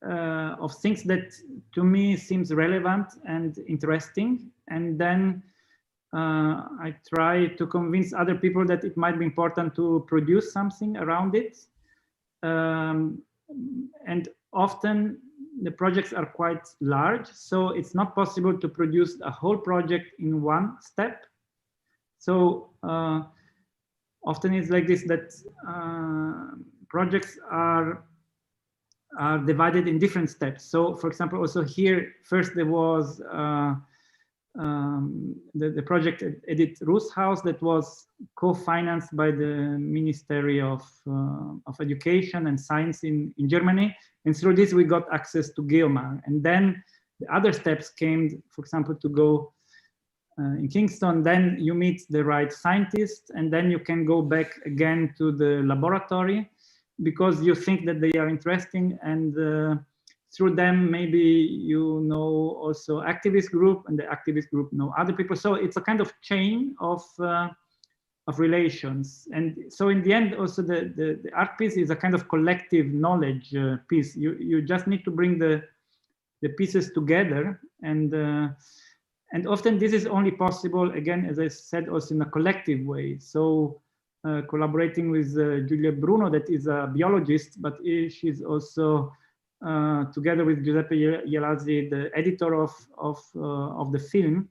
of things that to me seems relevant and interesting, and then I try to convince other people that it might be important to produce something around it. And often the projects are quite large, so it's not possible to produce a whole project in one step. So often it's like this, that projects are divided in different steps. So for example, also here, first there was the project Edith Ruth's House that was co-financed by the Ministry of Education and Science in Germany. And through this, we got access to Geomar. And then the other steps came, for example, to go in Kingston, then you meet the right scientists, and then you can go back again to the laboratory because you think that they are interesting, and through them maybe you know also activist group, and the activist group know other people. So it's a kind of chain of relations. And so in the end also the art piece is a kind of collective knowledge piece. You just need to bring the pieces together, and often this is only possible, again, as I said, also in a collective way. So collaborating with Juliette Bruno, that is a biologist, but she's also together with Giuseppe Ielazzi, the editor of the film.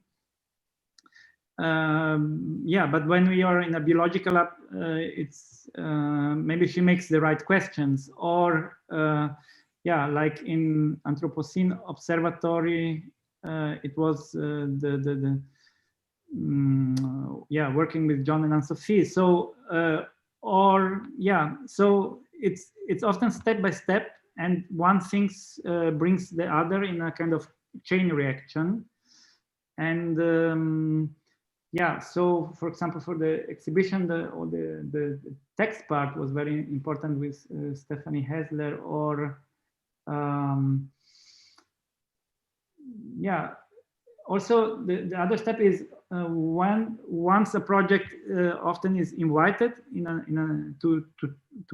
Yeah, but when we are in a biological lab, it's maybe she makes the right questions, or yeah, like in Anthropocene Observatory, it was yeah, working with John and Anne-Sophie. So or yeah, so it's often step by step, and one thing brings the other in a kind of chain reaction. And yeah, so for example, for the exhibition, the text part was very important with Stephanie Hessler, or yeah, also the other step is once a project often is invited to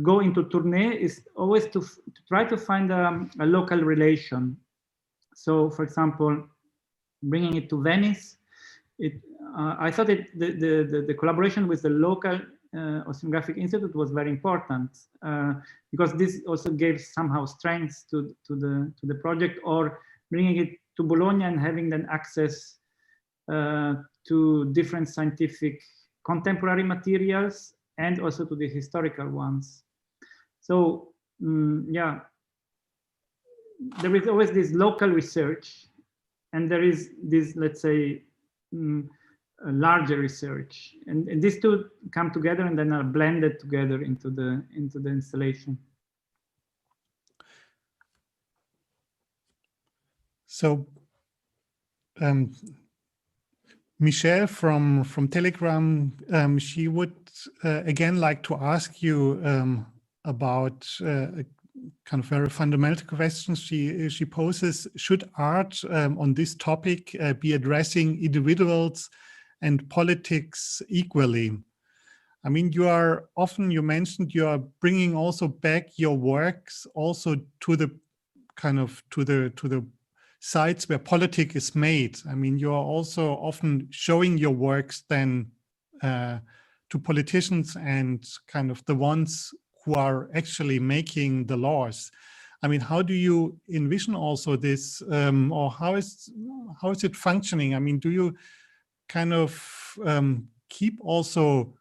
go into tournée, is always to try to find a local relation. So for example, bringing it to Venice, I thought the collaboration with the local Oceanographic Institute was very important, because this also gave somehow strength to the project, or bringing it to Bologna and having then access to different scientific contemporary materials and also to the historical ones. So yeah, there is always this local research, and there is this, let's say, larger research, and these two come together and then are blended together into the installation. So Michelle from Telegram, she would again like to ask you about a kind of very fundamental question she poses. Should art on this topic be addressing individuals and politics equally? I mean, you mentioned you are bringing also back your works also to the kind of to the sites where politics is made. I mean, you are also often showing your works then to politicians and kind of the ones who are actually making the laws. I mean, how do you envision also this, or how is it functioning? I mean, do you kind of keep also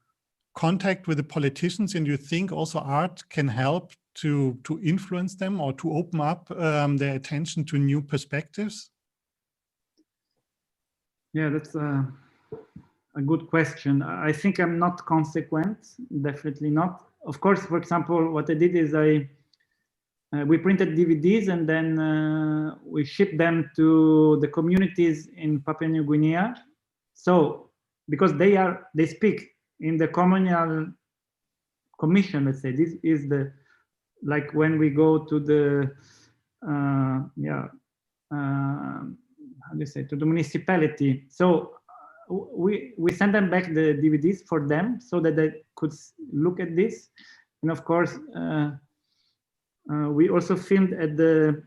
contact with the politicians, and you think also art can help to influence them or to open up their attention to new perspectives? Yeah, that's a good question. I think I'm not consequent, definitely not. Of course, for example, what I did is we printed DVDs and then we shipped them to the communities in Papua New Guinea. So, because they speak in the communal commission, let's say, this is like when we go to the, how do you say, to the municipality. So we send them back the DVDs for them so that they could look at this. And of course, we also filmed at the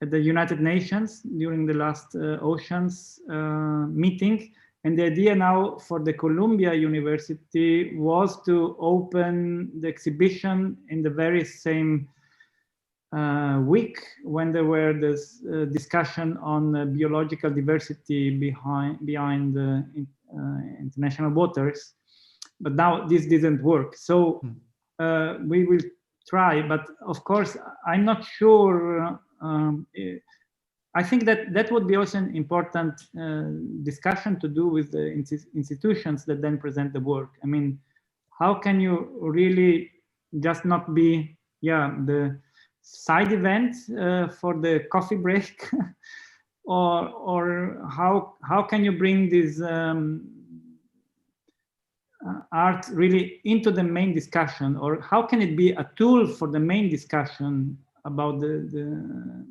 United Nations during the last Oceans meeting. And the idea now for the Columbia University was to open the exhibition in the very same week when there were this discussion on biological diversity behind the international waters. But now this didn't work. So we will try, but of course, I'm not sure. I think that would be also an important discussion to do with the institutions that then present the work. I mean, how can you really just not be, the side event for the coffee break, or how can you bring this art really into the main discussion, or how can it be a tool for the main discussion about the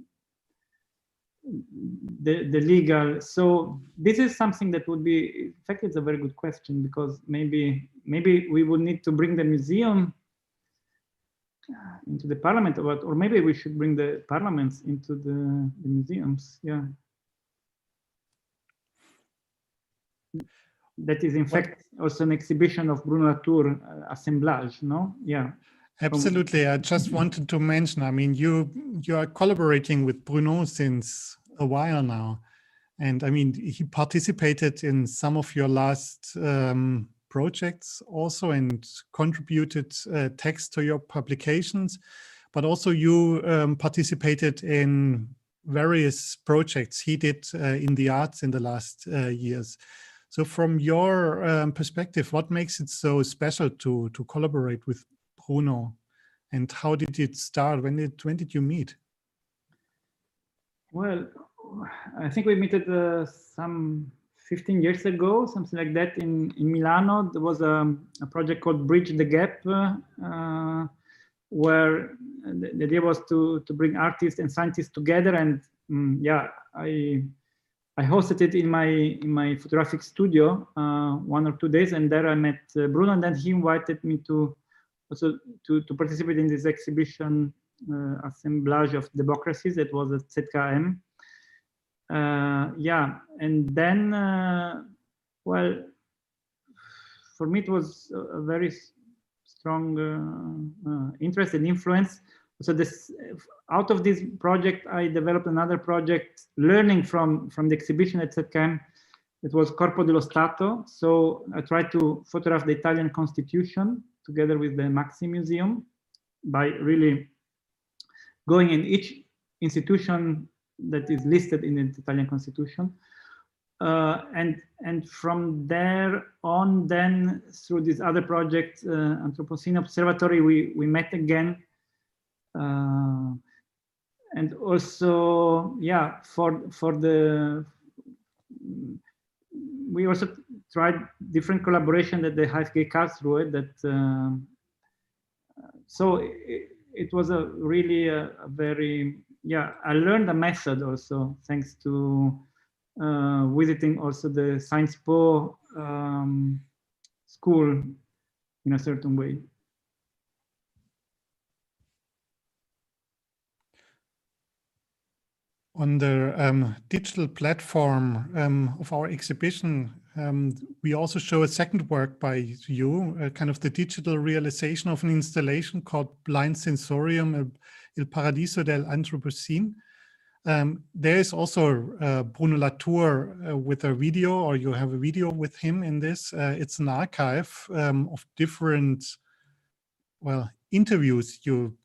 legal? So this is something that would be, in fact, it's a very good question, because maybe we would need to bring the museum into the parliament, or maybe we should bring the parliaments into the museums. Yeah. That is, in fact, also an exhibition of Bruno Latour, Assemblage, no? Yeah. Absolutely. I just wanted to mention, I mean, you are collaborating with Bruno since a while now. And I mean, he participated in some of your last projects also and contributed text to your publications, but also you participated in various projects he did in the arts in the last years. So from your perspective, what makes it so special to collaborate with Bruno, and how did it start? When did you meet? Well, I think we met some 15 years ago, something like that, in Milano. There was a project called Bridge the Gap, where the idea was to bring artists and scientists together. And I hosted it in my photographic studio 1 or 2 days, and there I met Bruno, and then he invited me to also to participate in this exhibition, Assemblage of Democracies. That was at ZKM. And then, well, for me it was a very strong interest and influence. So out of this project, I developed another project, learning from the exhibition at ZKM. It was Corpo dello Stato. So I tried to photograph the Italian Constitution together with the Maxi Museum by really going in each institution that is listed in the Italian Constitution. And from there on, then through this other project, Anthropocene Observatory, we met again. And also, we also tried different collaboration at the HFG Karlsruhe. That so it was a really a very I learned a method also thanks to visiting also the Sciences Po school in a certain way. On the digital platform of our exhibition, we also show a second work by you, kind of the digital realization of an installation called Blind Sensorium, Il Paradiso del Anthropocene. There is also Bruno Latour with a video, or you have a video with him in this. It's an archive of different, well, interviews you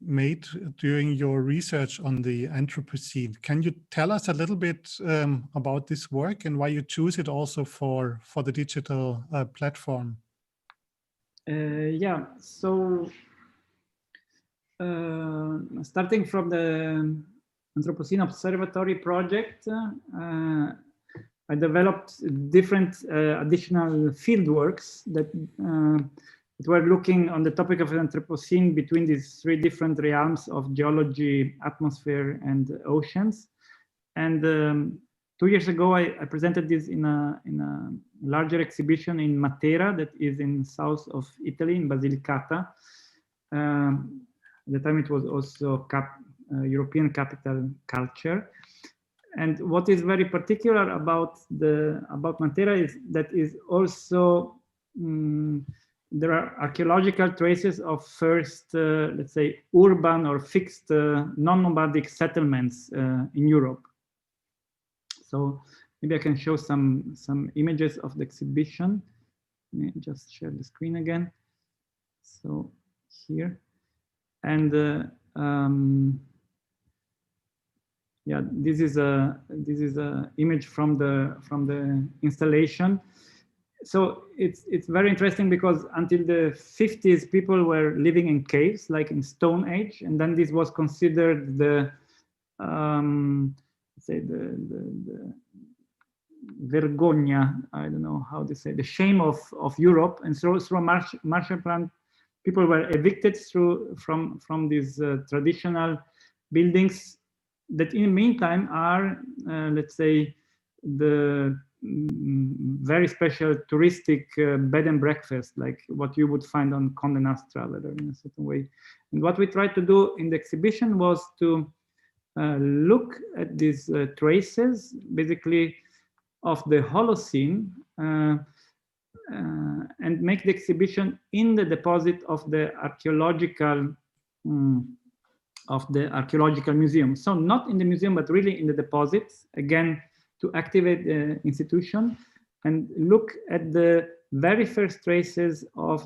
made during your research on the Anthropocene. Can you tell us a little bit about this work and why you choose it also for the digital platform? Yeah, so starting from the Anthropocene Observatory project, I developed different additional fieldworks that were looking on the topic of Anthropocene between these three different realms of geology, atmosphere, and oceans. And 2 years ago, I presented this in a larger exhibition in Matera, that is in south of Italy, in Basilicata. At the time, it was also European Capital Culture. And what is very particular about Matera is that is also there are archaeological traces of first, let's say, urban or fixed non-nomadic settlements in Europe. So maybe I can show some images of the exhibition. Let me just share the screen again. So here, and yeah, this is a image from the installation. So it's very interesting because until the 50s, people were living in caves, like in Stone Age, and then this was considered the say the vergogna, I don't know how to say, the shame of Europe. And so through a Marshall Plan, people were evicted from these traditional buildings that in the meantime are, let's say, the very special touristic bed and breakfast, like what you would find on Condé Nast Traveler in a certain way. And what we tried to do in the exhibition was to look at these traces, basically, of the Holocene, and make the exhibition in the deposit of the archaeological museum. So not in the museum, but really in the deposits, again, to activate the institution and look at the very first traces of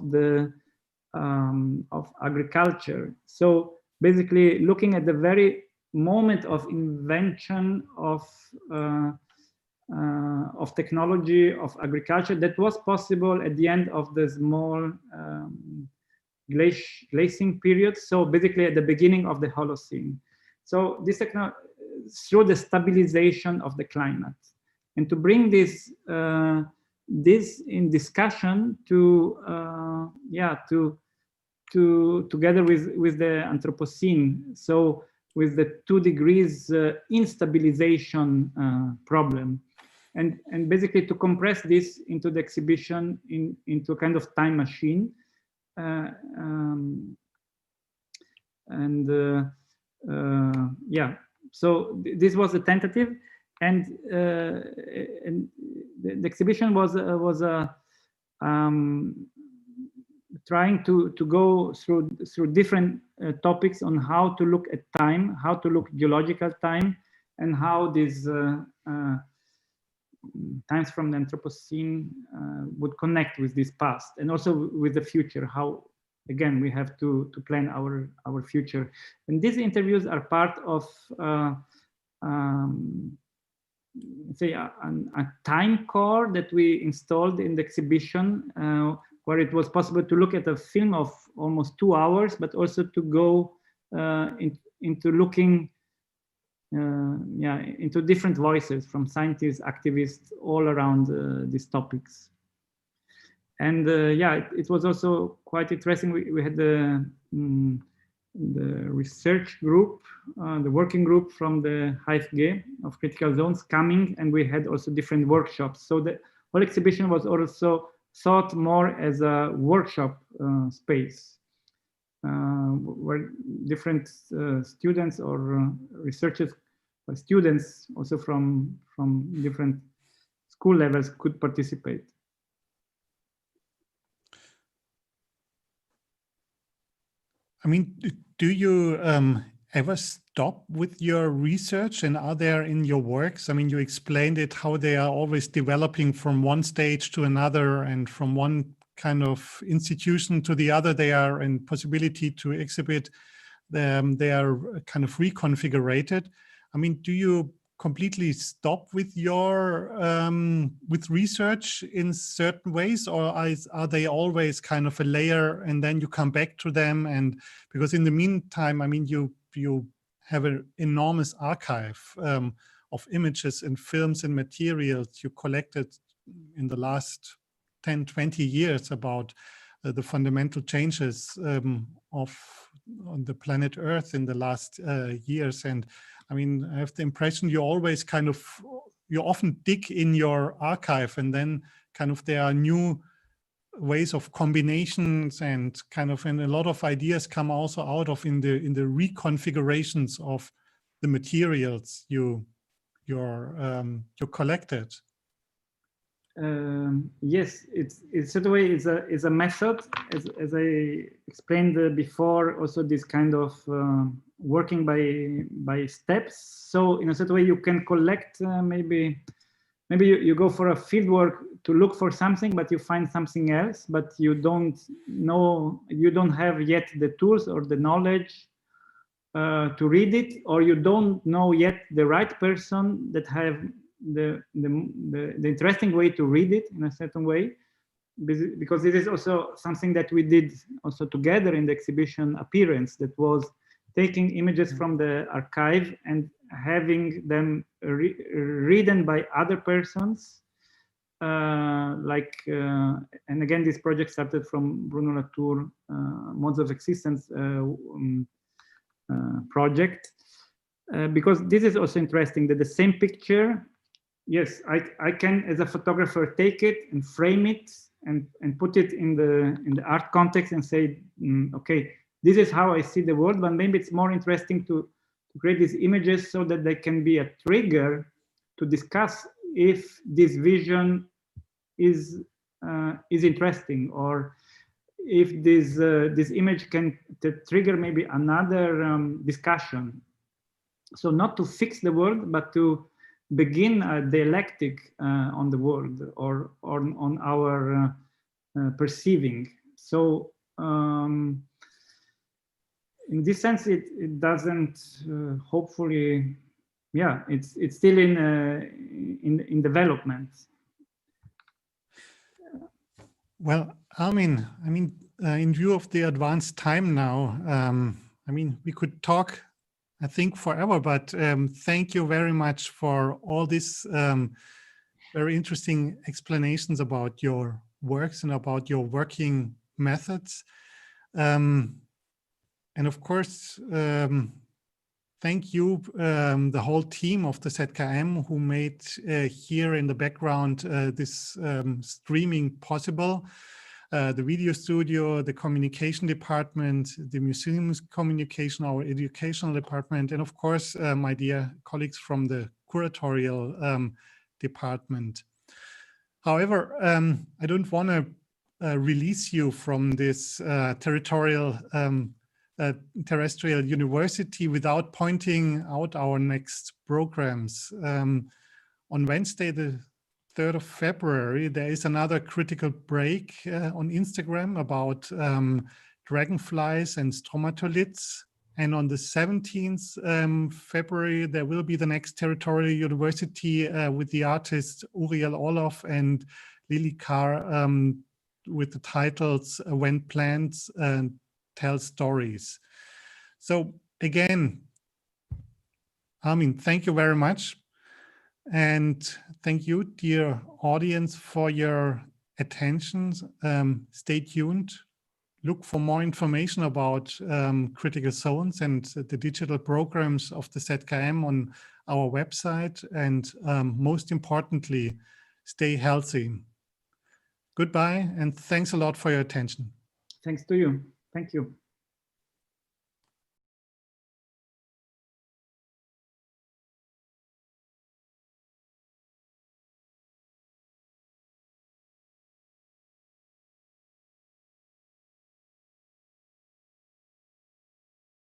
agriculture. So basically looking at the very moment of invention of technology, of agriculture, that was possible at the end of the small glaciing period. So basically at the beginning of the Holocene. So this technology, through the stabilization of the climate, and to bring this in discussion to together with the Anthropocene. So with the 2 degrees instabilization problem, and basically to compress this into the exhibition into a kind of time machine. Yeah, so this was a tentative, and the exhibition was trying to go through different topics on how to look at time, how to look geological time, and how these times from the Anthropocene would connect with this past, and also with the future. How, again, we have to plan our future. And these interviews are part of say a time core that we installed in the exhibition, where it was possible to look at a film of almost 2 hours, but also to go into looking into different voices from scientists, activists, all around these topics. And it was also quite interesting. We had the research group, the working group from the HFG of critical zones coming, and we had also different workshops. So the whole exhibition was also thought more as a workshop space, where different students or researchers students also from different school levels could participate. I mean, do you ever stop with your research, and are there in your works? I mean, you explained it, how they are always developing from one stage to another and from one kind of institution to the other. They are in possibility to exhibit them. They are kind of reconfigured. I mean, do you completely stop with your with research in certain ways, or are they always kind of a layer and then you come back to them? And because in the meantime, I mean, you have an enormous archive of images and films and materials you collected in the last 10, 20 years about the fundamental changes on the planet Earth in the last years. And I mean, I have the impression you always kind of, you often dig in your archive, and then kind of there are new ways of combinations and kind of, and a lot of ideas come also out of in the reconfigurations of the materials you collected. Yes, it's in a way is a method, as I explained before. Also, this kind of working by steps. So in a certain way, you can collect maybe you go for a field work to look for something, but you find something else, but you don't know, you don't have yet the tools or the knowledge to read it, or you don't know yet the right person that have the interesting way to read it in a certain way, because it is also something that we did also together in the exhibition Appearance, that was taking images from the archive and having them read by other persons, and again, this project started from Bruno Latour Modes of Existence project, because this is also interesting that the same picture, yes, I can, as a photographer, take it and frame it and put it in the art context and say, okay, this is how I see the world. But maybe it's more interesting to create these images so that they can be a trigger to discuss if this vision is interesting, or if this image can trigger maybe another discussion. So not to fix the world, but to begin a dialectic on the world, or on our perceiving. So in this sense, it doesn't hopefully, yeah, it's still in development. Well, Armin, I mean, in view of the advanced time now, I mean, we could talk, I think, forever, but thank you very much for all these very interesting explanations about your works and about your working methods. And of course, thank you, the whole team of the ZKM, who made here in the background this streaming possible. The video studio, the communication department, the museum's communication, our educational department, and of course, my dear colleagues from the curatorial department. However, I don't want to release you from this Terrestrial University without pointing out our next programs. On Wednesday, the 3rd of February, there is another critical break on Instagram about dragonflies and stromatolids. And on the 17th February, there will be the next Territorial University with the artists Uriel Orloff and Lily Carr with the titles When Plants Tell Stories. So again, Armin, thank you very much. And thank you, dear audience, for your attention. Stay tuned. Look for more information about critical zones and the digital programs of the ZKM on our website. And most importantly, stay healthy. Goodbye, and thanks a lot for your attention. Thanks to you. Thank you.